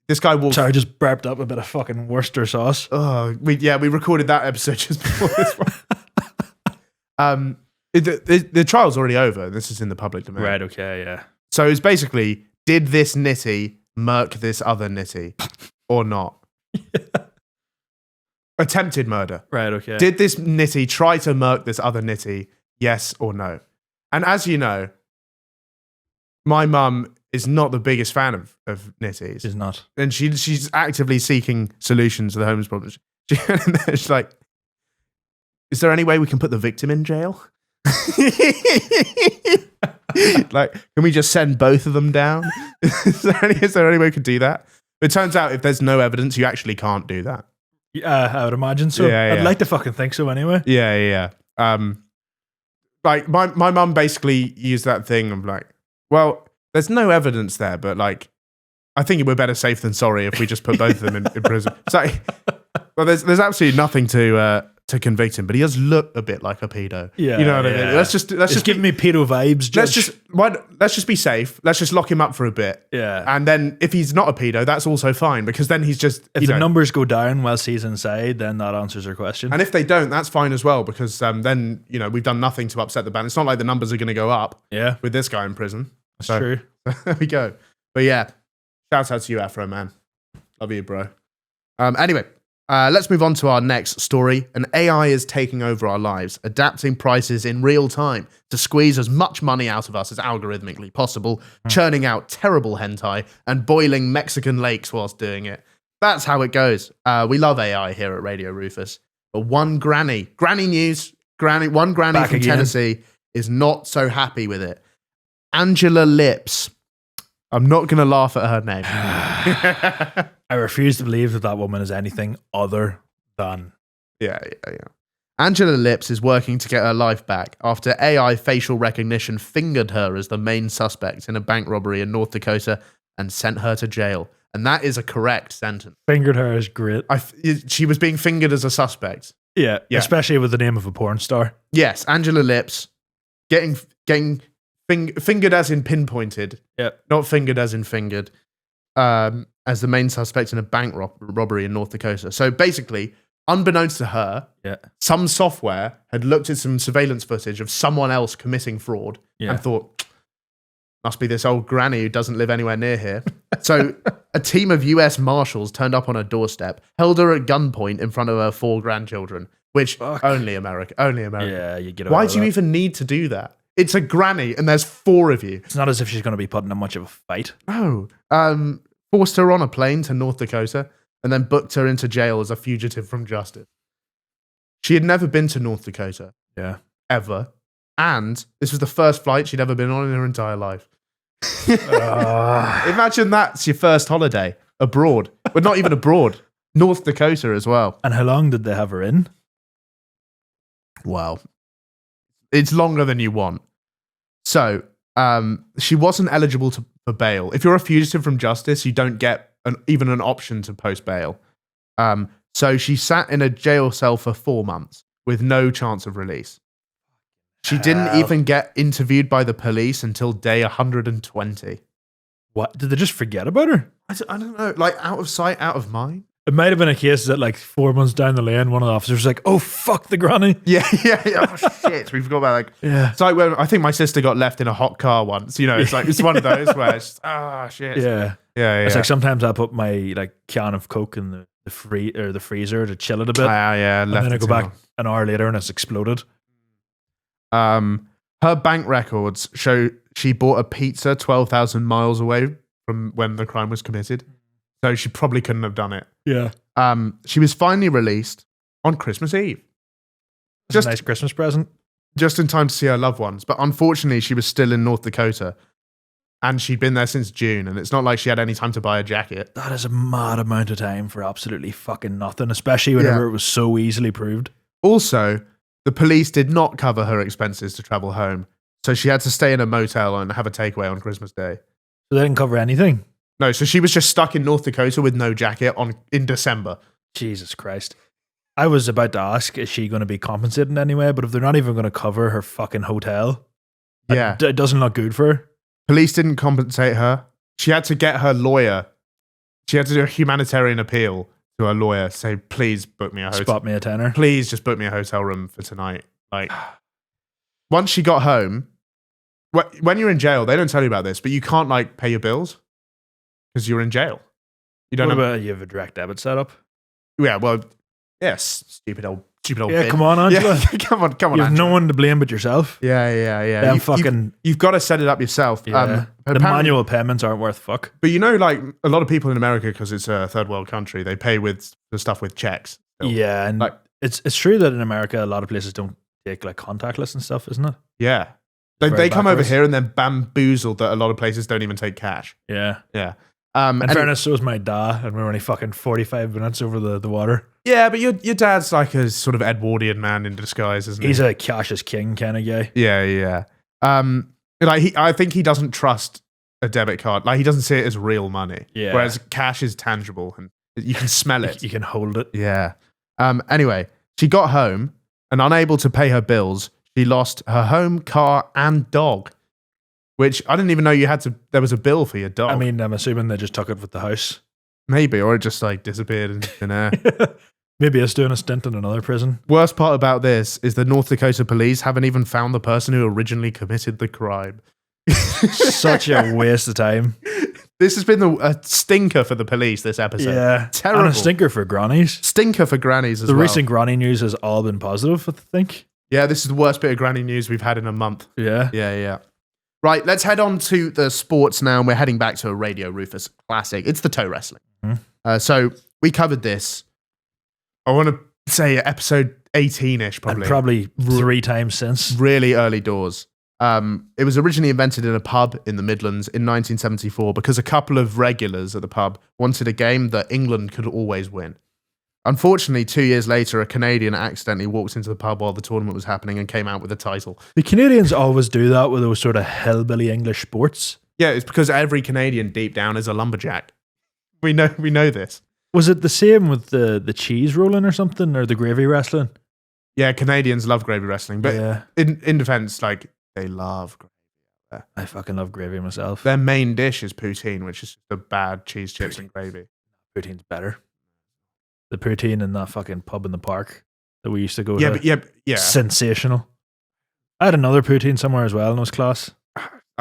this guy walked... Sorry, I just burped up a bit of fucking Worcester sauce. Oh, we recorded that episode just before this one. The trial's already over. This is in the public domain. Right, okay, yeah. So it's basically, did this nitty murk this other nitty or not? Attempted murder. Right, okay. Did this nitty try to murk this other nitty? Yes or no? And as you know, my mum is not the biggest fan of nitties. She's not. And she's actively seeking solutions to the homeless problem. She's like, is there any way we can put the victim in jail? Like, can we just send both of them down? Is there any way we could do that? But it turns out if there's no evidence, you actually can't do that. I would imagine so. Yeah. I'd like to fucking think so anyway. Yeah. Like my mum basically used that thing of like, well, there's no evidence there, but like, I think we're better safe than sorry if we just put both of them in prison. It's like, well, there's absolutely nothing to convict him, but he does look a bit like a pedo. Yeah, you know what I mean. Let's just give me pedo vibes. Judge. Let's just be safe. Let's just lock him up for a bit. Yeah, and then if he's not a pedo, that's also fine because then he's just if the numbers go down whilst he's inside, then that answers her question. And if they don't, that's fine as well because then we've done nothing to upset the ban. It's not like the numbers are going to go up. Yeah, with this guy in prison. That's true. There we go. But yeah, shout out to you, Afroman. Love you, bro. Anyway. Let's move on to our next story. An AI is taking over our lives, adapting prices in real time to squeeze as much money out of us as algorithmically possible, churning out terrible hentai and boiling Mexican lakes whilst doing it. That's how it goes. We love AI here at Radio Rufus. But one granny news, one granny Back from again. Tennessee is not so happy with it. Angela Lips. I'm not going to laugh at her name. I refuse to believe that woman is anything other than... Yeah. Angela Lips is working to get her life back after AI facial recognition fingered her as the main suspect in a bank robbery in North Dakota and sent her to jail. And that is a correct sentence. Fingered her is great. She was being fingered as a suspect. Yeah, especially with the name of a porn star. Yes, Angela Lips getting fingered as in pinpointed. Yeah. Not fingered as in fingered. As the main suspect in a bank robbery in North Dakota. So basically, unbeknownst to her, some software had looked at some surveillance footage of someone else committing fraud and thought, must be this old granny who doesn't live anywhere near here. So a team of US Marshals turned up on her doorstep, held her at gunpoint in front of her 4 grandchildren, which only America. Yeah, you get away Why with do you that. even need to do that? It's a granny and there's 4 of you. It's not as if she's going to be putting up much of a fight. No. Forced her on a plane to North Dakota and then booked her into jail as a fugitive from justice. She had never been to North Dakota. Yeah. Ever. And this was the first flight she'd ever been on in her entire life. Imagine that's your first holiday abroad. But not even abroad. North Dakota as well. And how long did they have her in? Wow. It's longer than you want. So, she wasn't eligible for bail. If you're a fugitive from justice, you don't get even an option to post bail. So she sat in a jail cell for 4 months with no chance of release. She didn't even get interviewed by the police until day 120. What? Did they just forget about her? I don't know. Like, out of sight, out of mind? It might have been a case that like 4 months down the lane, one of the officers was like, oh, fuck the granny. Yeah. Oh, shit. We forgot about It's like when I think my sister got left in a hot car once. It's like, it's one of those where it's just, shit. Yeah. It's like sometimes I put my like can of Coke in the freezer to chill it a bit. And then I go back an hour later and it's exploded. Her bank records show she bought a pizza 12,000 miles away from when the crime was committed. So she probably couldn't have done it. Yeah. She was finally released on Christmas Eve. Just a nice Christmas present. Just in time to see her loved ones. But unfortunately, she was still in North Dakota. And she'd been there since June. And it's not like she had any time to buy a jacket. That is a mad amount of time for absolutely fucking nothing, especially whenever it was so easily proved. Also, the police did not cover her expenses to travel home. So she had to stay in a motel and have a takeaway on Christmas Day. So they didn't cover anything? No, so she was just stuck in North Dakota with no jacket in December. Jesus Christ. I was about to ask, is she going to be compensated in any way? But if they're not even going to cover her fucking hotel, Yeah. it doesn't look good for her. Police didn't compensate her. She had to get her lawyer. She had to do a humanitarian appeal to her lawyer, say, please book me a hotel. Spot me a tenner. Please just book me a hotel room for tonight. Like, once she got home, when you're in jail, they don't tell you about this, but you can't like pay your bills because you're in jail. You don't What have. about you have a direct debit set up? Yeah, well, yes, stupid old. Yeah, bit. come on, Angela. Yeah, come on. You have Angela. no one to blame but yourself. Yeah. Them fucking. You've got to set it up yourself. Yeah. The apparently- manual payments aren't worth fuck. But you know, like a lot of people in America, because it's a third world country, they pay with the stuff with checks. still. Yeah, and Like- it's true that in America a lot of places don't take like contactless and stuff, isn't it? Yeah. They Very come over backwards. here and they're bamboozled that a lot of places don't even take cash. Yeah. Yeah. In and fairness, so was my dad, and we were only fucking 45 minutes over the water. yeah, but your dad's like a sort of Edwardian man in disguise, isn't He's he? a cash is king kind of guy. Yeah. I think he doesn't trust a debit card. Like he doesn't see it as real money. Yeah. Whereas cash is tangible and you can smell it. You can hold it. Yeah. Anyway, she got home and unable to pay her bills, she lost her home, car, and dog. Which I didn't even know there was a bill for your dog. I mean, I'm assuming they just took it with the house. Maybe, or it just like disappeared in thin air. Maybe it's doing a stint in another prison. Worst part about this is the North Dakota police haven't even found the person who originally committed the crime. Such a waste of time. This has been a stinker for the police, this episode. Yeah. Terrible. And a stinker for grannies. Stinker for grannies as The well. recent granny news has all been positive, I think. Yeah, this is the worst bit of granny news we've had in a month. Yeah. Yeah. Right, let's head on to the sports now, and we're heading back to a Radio Rufus classic. It's the toe wrestling. Mhm. So we covered this. I want to say episode 18-ish, probably. And probably 3 times since. Really early doors. It was originally invented in a pub in the Midlands in 1974 because a couple of regulars at the pub wanted a game that England could always win. Unfortunately, 2 years later, a Canadian accidentally walked into the pub while the tournament was happening and came out with the title. The Canadians always do that with those sort of hillbilly English sports. Yeah, it's because every Canadian deep down is a lumberjack. We know this. Was it the same with the cheese rolling or something, or the gravy wrestling? Yeah, Canadians love gravy wrestling, but Yeah. in defense, like they love gravy. I fucking love gravy myself. Their main dish is poutine, which is just a bad cheese, chips, and gravy. Poutine's better. The poutine in that fucking pub in the park that we used to go Yeah, to. but yeah. Sensational. I had another poutine somewhere as well in those class.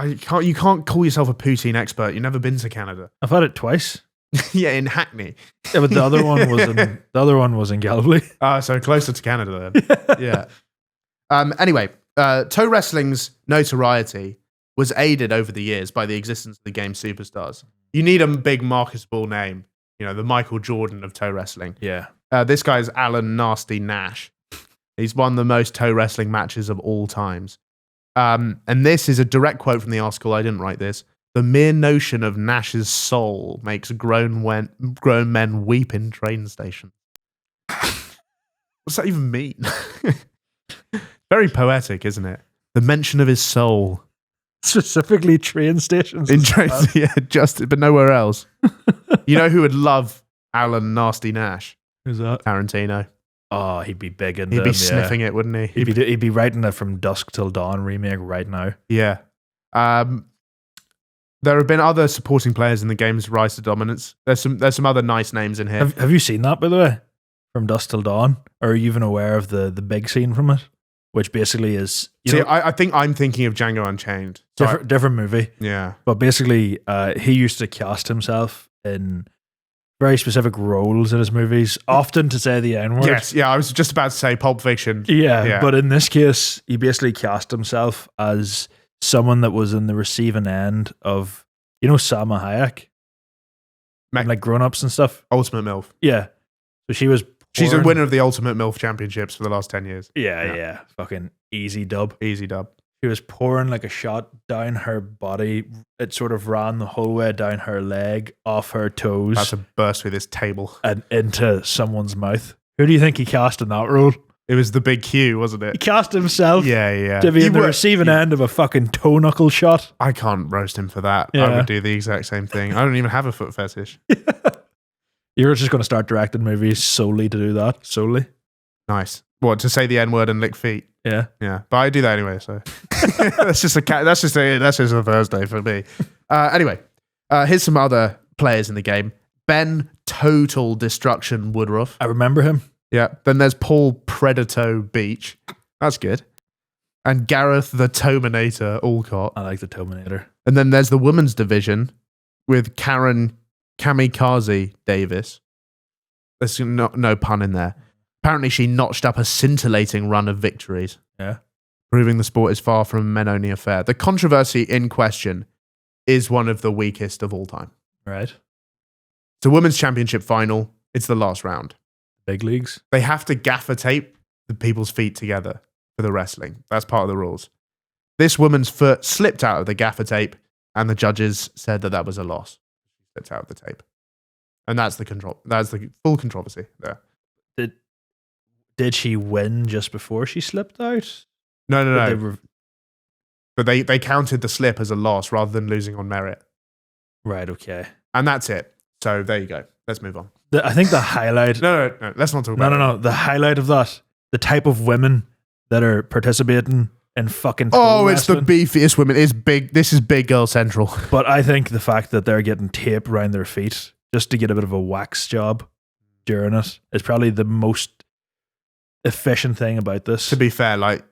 You can't call yourself a poutine expert. You've never been to Canada. I've had it twice. Yeah, in Hackney. Yeah, but the other one was in Galway. So closer to Canada then. Yeah. Anyway, toe wrestling's notoriety was aided over the years by the existence of the game superstars. You need a big marketable name. You know, the Michael Jordan of toe wrestling. Yeah. This guy's Alan Nasty Nash. He's won the most toe wrestling matches of all times. And this is a direct quote from the article. I didn't write this. The mere notion of Nash's soul makes grown men weep in train stations. What's that even mean? Very poetic, isn't it? The mention of his soul. Specifically train stations. In trains, yeah, but nowhere else. You know who would love Alan Nasty Nash? Who's that? Tarantino. Oh, he'd be big in He'd them, be sniffing it, wouldn't he? He'd be writing a From Dusk Till Dawn remake right now. Yeah. There have been other supporting players in the game's rise to dominance. There's some other nice names in here. Have you seen that, by the way? From Dusk Till Dawn? Or are you even aware of the big scene from it? Which basically is... I think I'm thinking of Django Unchained. So different movie. yeah. But basically, he used to cast himself in very specific roles in his movies, often to say the N-word. Yes, yeah, I was just about to say Pulp Fiction. Yeah, but in this case, he basically cast himself as someone that was in the receiving end of, Salma Hayek? Like grown-ups and stuff. Ultimate MILF. Yeah. So she was... She's a porn. winner of the Ultimate MILF Championships for the last 10 years. Yeah. Fucking easy dub. Easy dub. She was pouring like a shot down her body. It sort of ran the whole way down her leg, off her toes, That's a burst through this table. and into someone's mouth. Who do you think he cast in that role? It was the big Q, wasn't He it? cast himself Yeah. to be You in the were- receiving end of a fucking toe knuckle shot. I can't roast him for that. I Yeah. would do the exact same thing. I don't even have a foot fetish. You're just going to start directing movies solely to do that. Solely. Nice. What, to say the N word and lick feet? Yeah. Yeah, but I do that anyway. So that's just a Thursday for me. Anyway, here's some other players in the game. Ben Total Destruction Woodruff. I remember him. Yeah. Then there's Paul Predator Beach. That's good. And Gareth the Tominator Alcott. I like the Terminator. And then there's the women's division with Karen Kamikaze Davis. There's no pun in there. Apparently, she notched up a scintillating run of victories. Yeah. Proving the sport is far from a men-only affair. The controversy in question is one of the weakest of all time. Right. It's a women's championship final. It's the last round. Big leagues. They have to gaffer tape the people's feet together for the wrestling. That's part of the rules. This woman's foot slipped out of the gaffer tape, and the judges said that was a loss. Slipped out of the tape. And that's the full controversy there. Did she win just before she slipped out? No. But they counted the slip as a loss rather than losing on merit. Right, okay. And that's it. So there you go. Let's move on. I think the highlight... No. Let's not talk about it. No. The highlight of that, the type of women that are participating in fucking... Oh, it's the wrestling. beefiest women. It's big. This is big girl central. But I think the fact that they're getting tape around their feet just to get a bit of a wax job during it is probably the most efficient thing about this. To be fair, like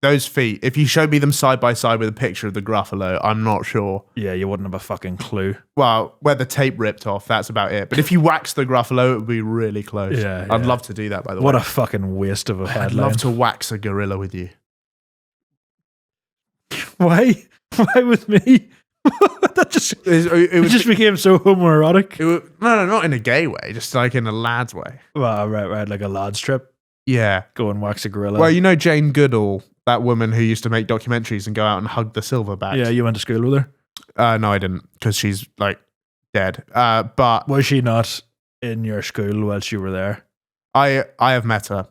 those feet, if you showed me them side by side with a picture of the Gruffalo, I'm not sure. Yeah, you wouldn't have a fucking clue. Well, where the tape ripped off, that's about it. But if you wax the Gruffalo, it would be really close. Yeah, I'd yeah. love to do that, by the What way. a fucking waste of a I'd headline. love to wax a gorilla with you. Why? Why with me? That just It just became so homoerotic. no, not in a gay way, just like in a lad's way. Well, right, like a lad's trip. Yeah. Go and wax a gorilla. Well, you know Jane Goodall, that woman who used to make documentaries and go out and hug the silverbacks. yeah, you went to school with her. No, I didn't, because she's like dead. But Was she not in your school whilst you were there? I have met her.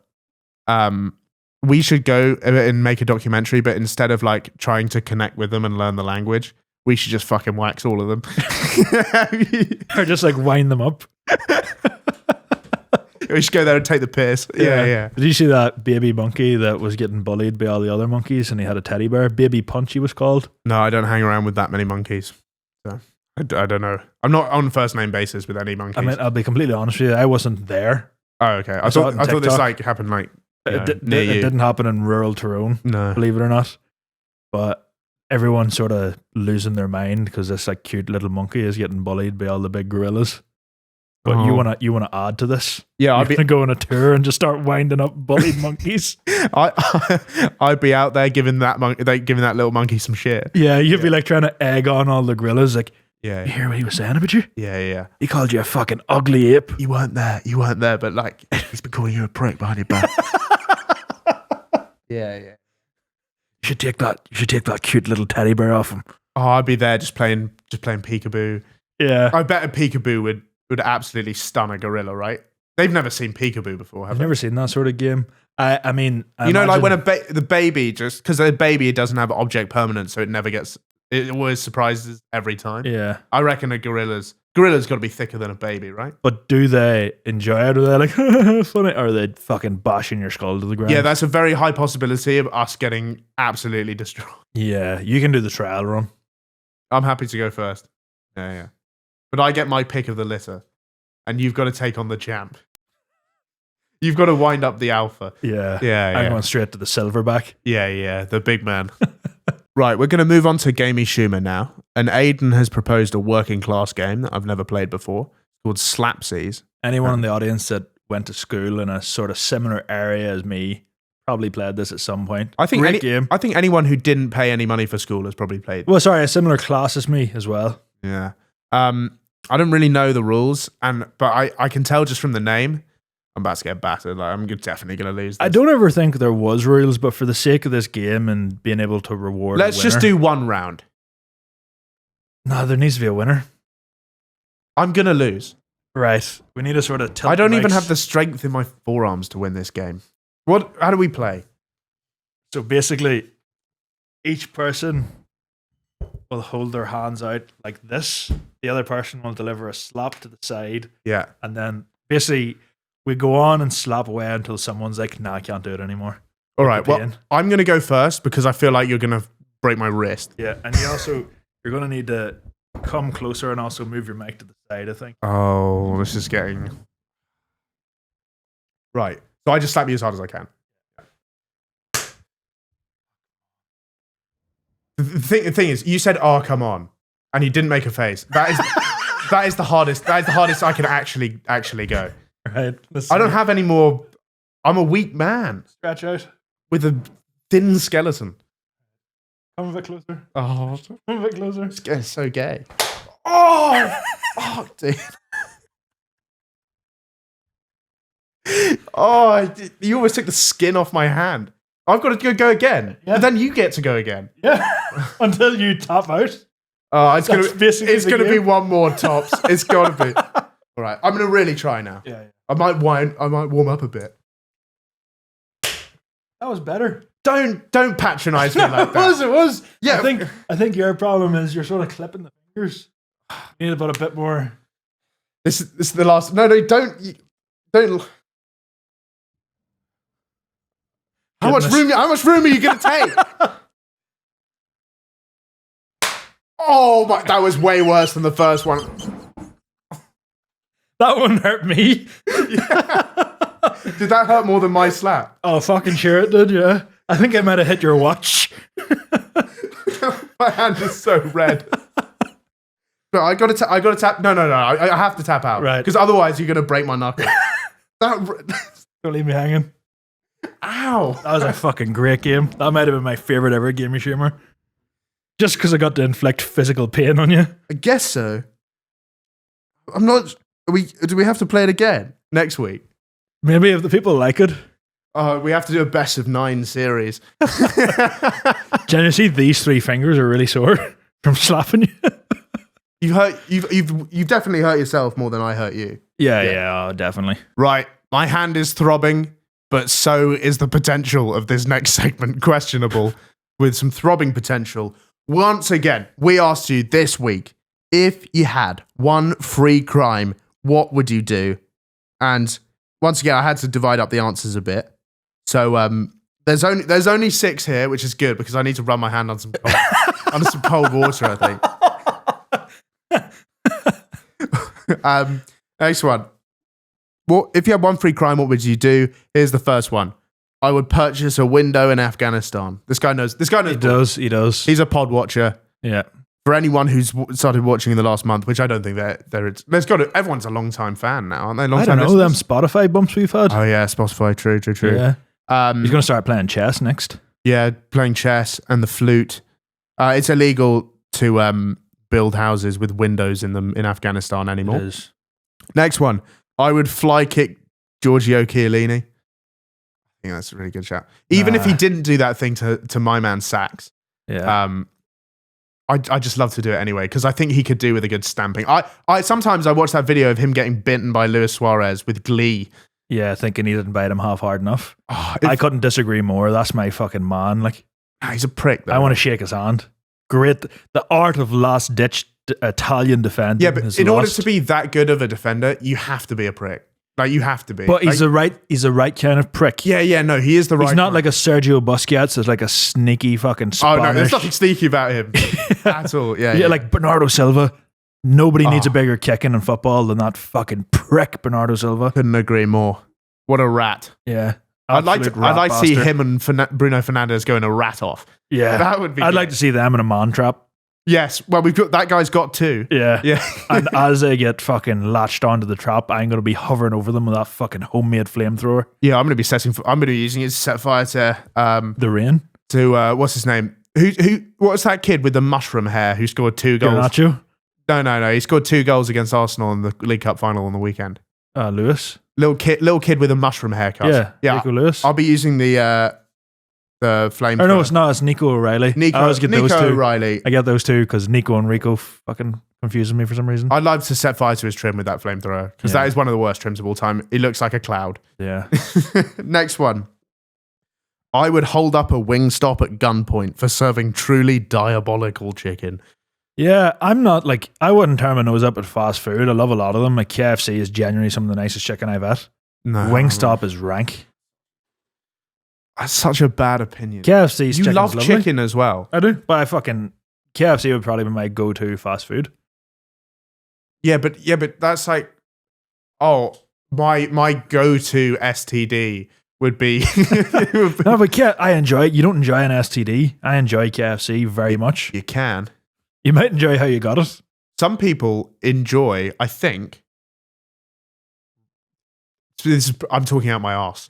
We should go and make a documentary, but instead of like trying to connect with them and learn the language, we should just fucking wax all of them. Or just like wind them up? We should go there and take the piss. Yeah. Did you see that baby monkey that was getting bullied by all the other monkeys and he had a teddy bear? Baby Punch, he was called. No, I don't hang around with that many monkeys. So I don't know. I'm not on first name basis with any monkeys. I mean, I'll be completely honest with you. I wasn't there. Oh, okay. I saw it thought on this TikTok. like happened like It near you. didn't happen in rural Tyrone, No. believe it or not. But everyone's sort of losing their mind because this like cute little monkey is getting bullied by all the big gorillas. But Oh. you wanna add to this? Yeah, You're gonna go on a tour and just start winding up bullied monkeys. I'd be out there giving that little monkey some shit. Yeah, you'd be like trying to egg on all the gorillas. Like, Yeah, you hear what he was saying about you? yeah. He called you a fucking ugly ape. You weren't there, but like he's been calling you a prick behind your back. Yeah. You should take that cute little teddy bear off him. Oh, I'd be there just playing peekaboo. Yeah. I bet a peekaboo would absolutely stun a gorilla, right? They've never seen peekaboo before, have I've they? never seen that sort of game. I mean, You know, like when imagine- the baby, just because the baby, it doesn't have object permanence, so it always surprises every time. Yeah. I reckon a gorilla's got to be thicker than a baby, right? But do they enjoy it? Or are they like, funny? Or are they fucking bashing your skull to the ground? Yeah, that's a very high possibility of us getting absolutely destroyed. Yeah, you can do the trial run. I'm happy to go first. Yeah. But I get my pick of the litter, and you've got to take on the champ. You've got to wind up the alpha. Yeah. Yeah. I'm going straight to the silverback. Yeah, the big man. Right, we're going to move on to Gamey Schumer now. And Aidan has proposed a working class game that I've never played before called Slapsies. Anyone in the audience that went to school in a sort of similar area as me probably played this at some point. I think Great game. I think anyone who didn't pay any money for school has probably played. Well, sorry, a similar class as me as well. Yeah. I don't really know the rules, but I can tell just from the name, I'm about to get battered. Like, I'm definitely going to lose this. I don't ever think there was rules, but for the sake of this game and being able to reward Let's a just winner- do one round. No, there needs to be a winner. I'm going to lose. Right. We need to sort of tilt I don't the even mics. have the strength in my forearms to win this game. How do we play? So basically, each person will hold their hands out like this. The other person will deliver a slap to the side. Yeah. And then basically we go on and slap away until someone's like, nah, I can't do it anymore. All right. Well, I'm going to go first because I feel like you're going to break my wrist. Yeah. And you're going to need to come closer and also move your mic to the side, I think. Oh, this is getting... Right. So I just slap you as hard as I can. The thing is, you said, "Oh, come on," and you didn't make a face. That is the hardest. That is the hardest I can actually go. Right. I don't have any more. I'm a weak man Scratch out. with a thin skeleton. Come a bit closer. Oh, Come a bit closer. it's so gay. Oh, fuck, dude. Oh, you almost took the skin off my hand. I've got to go again. Yeah. But then you get to go again. Yeah. Until you tap out. It's gonna be one more tops. It's gotta be. All right, I'm gonna really try now. Yeah. I might warm up a bit. That was better. Don't patronize me like that. It was. Yeah. I think your problem is you're sort of clipping the fingers. You need about a bit more. This is the last. No, don't. How much room are you gonna take? Oh my! That was way worse than the first one. That one hurt me. Did that hurt more than my slap? Oh, fucking sure it did, yeah. I think I might have hit your watch. My hand is so red. No, I gotta tap. No. I have to tap out. Right. Because otherwise you're gonna break my knuckle. Don't leave me hanging. Ow. That was a fucking great game. That might have been my favorite ever Game of Shamer. Just because I got to inflict physical pain on you. I guess so. I'm not. Do we have to play it again next week? Maybe if the people like it. Oh, we have to do a best of 9 series. Jen, you see these 3 fingers are really sore from slapping you. You've definitely hurt yourself more than I hurt you. Yeah, definitely. Right. My hand is throbbing, but so is the potential of this next segment questionable with some throbbing potential. Once again, we asked you this week, if you had one free crime, what would you do? And once again, I had to divide up the answers a bit. So there's only 6 here, which is good because I need to run my hand on some cold water, I think. Next one. Well, if you had one free crime, what would you do? Here's the first one. I would purchase a window in Afghanistan. This guy knows. He does. He's a pod watcher. Yeah. For anyone who's started watching in the last month, which I don't think there's got to. Everyone's a long time fan now, aren't they? I don't know them Spotify bumps we've had. Oh yeah, Spotify. True. Yeah. He's going to start playing chess next. Yeah, playing chess and the flute. It's illegal to build houses with windows in them in Afghanistan anymore. It is. Next one. I would fly kick Giorgio Chiellini. I think that's a really good shout. Even if he didn't do that thing to my man Sachs. Yeah. I just love to do it anyway because I think he could do with a good stamping. I sometimes I watch that video of him getting bitten by Luis Suarez with glee. Yeah, thinking he didn't bite him half hard enough. I couldn't disagree more. That's my fucking man. Like, he's a prick, though. I want to shake his hand. Great. The art of last ditch Italian defending. Yeah, but in order to be that good of a defender, you have to be a prick. Like, you have to be. But he's the right kind of prick. Yeah, no, he is the right. He's not like a Sergio Busquets. It's like a sneaky fucking Spanish. Oh no, there's nothing sneaky about him at all. Yeah, like Bernardo Silva. Nobody needs a bigger kicking in football than that fucking prick Bernardo Silva. Couldn't agree more. What a rat. Yeah. I'd like to see him and Bruno Fernandes going a rat off. Yeah. That would be I'd like to see them in a man trap. Yes. Well, that guy's got 2. Yeah. And as they get fucking latched onto the trap, I'm going to be hovering over them with that fucking homemade flamethrower. Yeah, I'm going to be using it to set fire to the rain. To what's his name? What's that kid with the mushroom hair who scored 2 goals? Garnacho? No. He scored 2 goals against Arsenal in the League Cup final on the weekend. Lewis. Little kid with a mushroom haircut. Yeah. Nico Lewis. I'll be using the flame. Or no, it's not. It's Nico O'Reilly. I always get those 2. O'Reilly. I get those 2 because Nico and Rico fucking confuses me for some reason. I'd love to set fire to his trim with that flamethrower because that is one of the worst trims of all time. He looks like a cloud. Yeah. Next one. I would hold up a Wingstop at gunpoint for serving truly diabolical chicken. Yeah, I'm not like, I wouldn't turn my nose up at fast food. I love a lot of them. Like KFC is genuinely some of the nicest chicken I've had. No. Wingstop is rank. That's such a bad opinion. KFC's You chicken's love lovely. chicken as well. I do, but KFC would probably be my go-to fast food. Yeah, but that's like, my go-to STD would be. No, but I enjoy it. You don't enjoy an STD. I enjoy KFC very much. You can. You might enjoy how you got it. Some people enjoy, I think. I'm talking out my arse.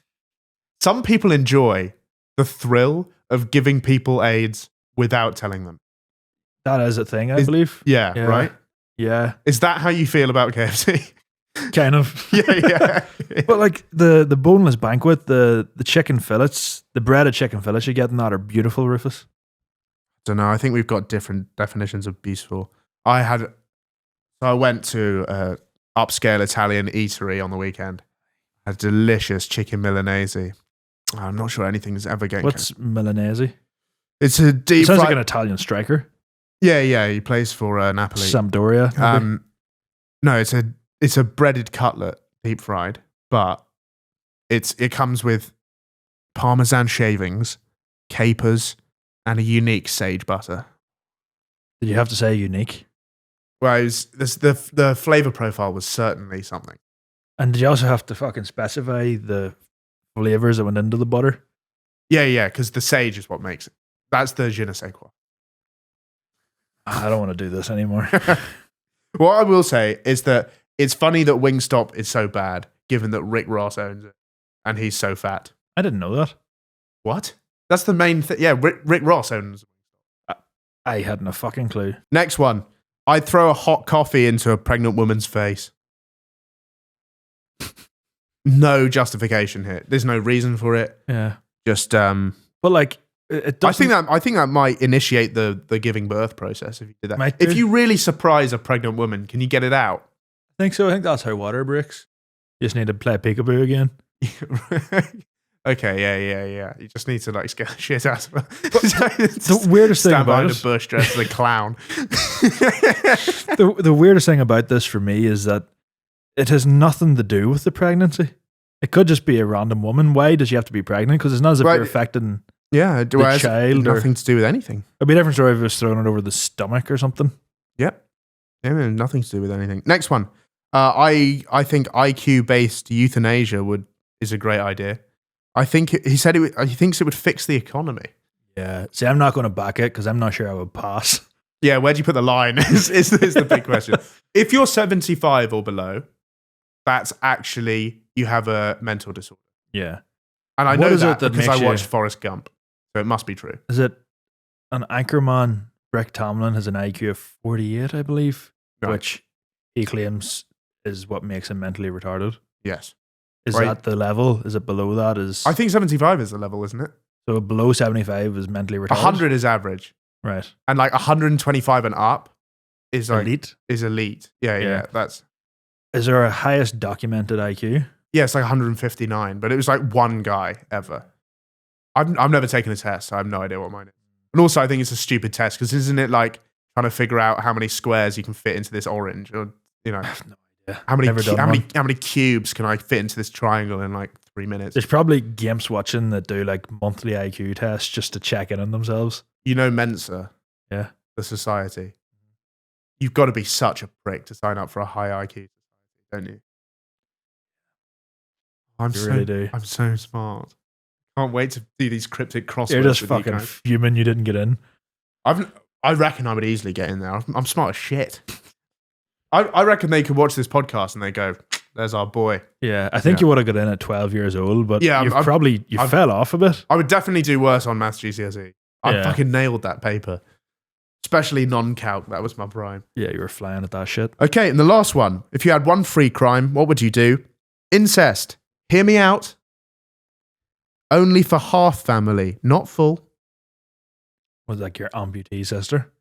Some people enjoy the thrill of giving people AIDS without telling them. That is a thing, I believe. Yeah, right? Yeah. Is that how you feel about KFC? Kind of. Yeah. But like the boneless banquet, the chicken fillets, the breaded chicken fillets you get in that are beautiful, Rufus. Don't know. I think we've got different definitions of beautiful. I went to an upscale Italian eatery on the weekend. A delicious chicken Milanese. I'm not sure anything's ever getting. What's Milanese? It's a deep. It sounds like an Italian striker. Yeah. He plays for Napoli. Sampdoria. Maybe? No, it's a breaded cutlet, deep fried, but it comes with Parmesan shavings, capers, and a unique sage butter. Did you have to say unique? Well, the flavor profile was certainly something. And did you also have to fucking specify the flavors that went into the butter? Yeah, because the sage is what makes it. That's the je ne sais quoi. I don't want to do this anymore. What I will say is that it's funny that Wingstop is so bad, given that Rick Ross owns it, and he's so fat. I didn't know that. What? That's the main thing. Yeah, Rick Ross owns it. I hadn't a fucking clue. Next one. I'd throw a hot coffee into a pregnant woman's face. No justification here. There's no reason for it. Yeah. Just But like, it doesn't. I think that might initiate the giving birth process if you did that. Might If do. you really surprise a pregnant woman, can you get it out? I think so. I think that's how water breaks. You just need to play peekaboo again. Okay, yeah. You just need to like scare the shit out of her. The weirdest thing Stand about behind it, a bush dressed as a clown. the weirdest thing about this for me is that it has nothing to do with the pregnancy. It could just be a random woman. Why does she have to be pregnant? Because it's not as if Right. you're affecting Yeah, the child. nothing to do with anything. It'd be a different story if it was throwing it over the stomach or something. Yep. Yeah, man, nothing to do with anything. Next one. I think IQ based euthanasia is a great idea. I think he said he thinks it would fix the economy. Yeah. See, I'm not going to back it because I'm not sure I would pass. Yeah, where do you put the line? is the big question. If you're 75 or below, that's actually you have a mental disorder. Yeah. And I What know is that it that because makes I you- watched Forrest Gump, so it must be true. Is it an anchorman? Rick Tomlin has an IQ of 48, I believe, Right. which he claims is what makes him mentally retarded. Yes. Is Right. that the level? Is it below that? I think 75 is the level, isn't it? So below 75 is mentally retarded? 100 is average. Right. And like 125 and up is like Elite? is elite. Yeah. That's Is there a highest documented IQ? yeah, it's like 159, but it was like one guy ever. I've never taken a test, so I have no idea what mine is. And also, I think it's a stupid test because isn't it like trying to figure out how many squares you can fit into this orange, or you know, I have no idea. how many Never done one. how many cubes can I fit into this triangle in like 3 minutes? There's probably gimps watching that do like monthly IQ tests just to check in on themselves. You know, Mensa, Yeah. the society. You've got to be such a prick to sign up for a high IQ society, don't you? You really do. I'm so smart. Can't wait to do these cryptic crosswords. You're just with you fucking guys. fuming you didn't get in. I reckon I would easily get in there. I'm smart as shit. I reckon they could watch this podcast and they go, "There's our boy." Yeah, I think Yeah. you would have got in at 12 years old, but Yeah, you've I've- probably fell off a bit. I would definitely do worse on maths GCSE. I Yeah. fucking nailed that paper, especially non-calc. That was my prime. Yeah, you were flying at that shit. Okay, and the last one. If you had one free crime, what would you do? Incest. Hear me out. Only for half family, not full. Was like your amputee sister?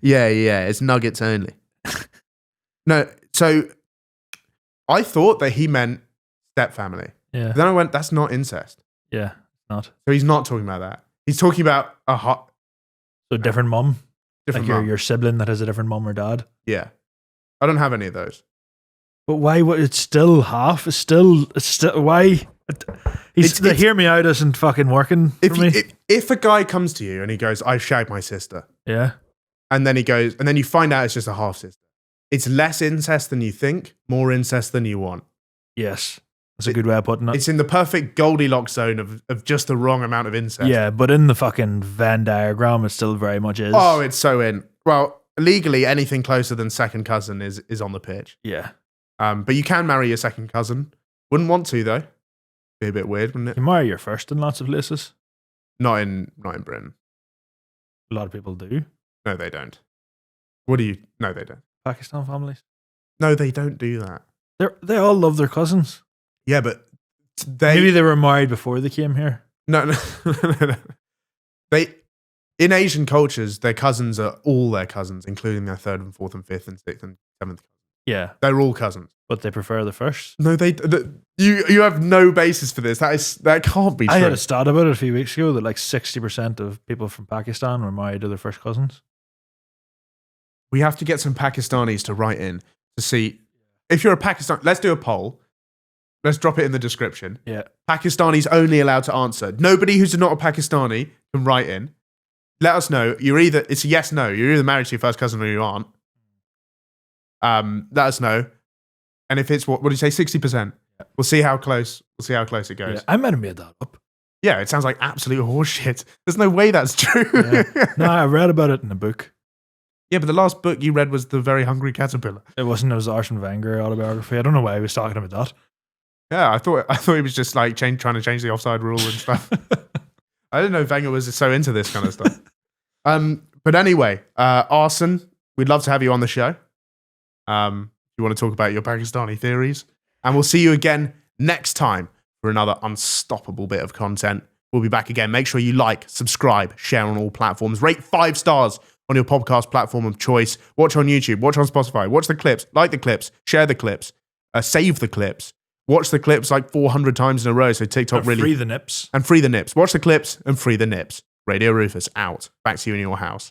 yeah, it's nuggets only. No, so I thought that he meant step family. Yeah. But then I went, that's not incest. Yeah. Not. So he's not talking about that. He's talking about a hot, So different mum? different Like mum. your sibling that has a different mum or dad? Yeah. I don't have any of those. But why? It's still half. It's still. Why? Hear me out isn't fucking working for me. If a guy comes to you and he goes, I shagged my sister, Yeah. and then he goes, and then you find out it's just a half sister, it's less incest than you think, more incest than you want. Yes. That's a good way of putting it. It's in the perfect Goldilocks zone of just the wrong amount of incest. Yeah, but in the fucking Venn diagram, it still very much is. Oh, it's so in. Well, legally, anything closer than second cousin is on the pitch. Yeah. But you can marry your second cousin. Wouldn't want to though. Be a bit weird, wouldn't it? You marry your first in lots of places. Not in Britain. A lot of people do. No, they don't. What do you? No, they don't. Pakistan families. No, they don't do that. They all love their cousins. Yeah, but Maybe they were married before they came here. No. They in Asian cultures, their cousins are all their cousins, including their third and fourth and fifth and sixth and seventh. Yeah, They're all cousins. but they prefer the first. No, you have no basis for this. That can't be true. I had a stat about it a few weeks ago that like 60% of people from Pakistan were married to their first cousins. We have to get some Pakistanis to write in to see if you're a Pakistan. Let's do a poll. Let's drop it in the description. Yeah. Pakistanis only allowed to answer. Nobody who's not a Pakistani can write in. Let us know. It's a yes, no. You're either married to your first cousin or you aren't. Let us know. And if it's what do you say, 60%? We'll see how close. We'll see how close it goes. Yeah, I might have made that up. Yeah, it sounds like absolute horseshit. There's no way that's true. Yeah. No, I read about it in a book. Yeah, but the last book you read was The Very Hungry Caterpillar. It wasn't. It was Arsene Wenger autobiography. I don't know why he was talking about that. Yeah, I thought he was just like trying to change the offside rule and stuff. I didn't know Wenger was so into this kind of stuff. But anyway, Arsene, we'd love to have you on the show. You want to talk about your Pakistani theories, and we'll see you again next time for another unstoppable bit of content. We'll be back again. Make sure you like, subscribe, share on all platforms, rate 5 stars on your podcast platform of choice. Watch on YouTube, watch on Spotify, watch the clips, like the clips, share the clips, save the clips. Watch the clips like 400 times in a row so TikTok And really... free the nips. And free the nips. Watch the clips and free the nips. Radio Rufus out. Back to you in your house.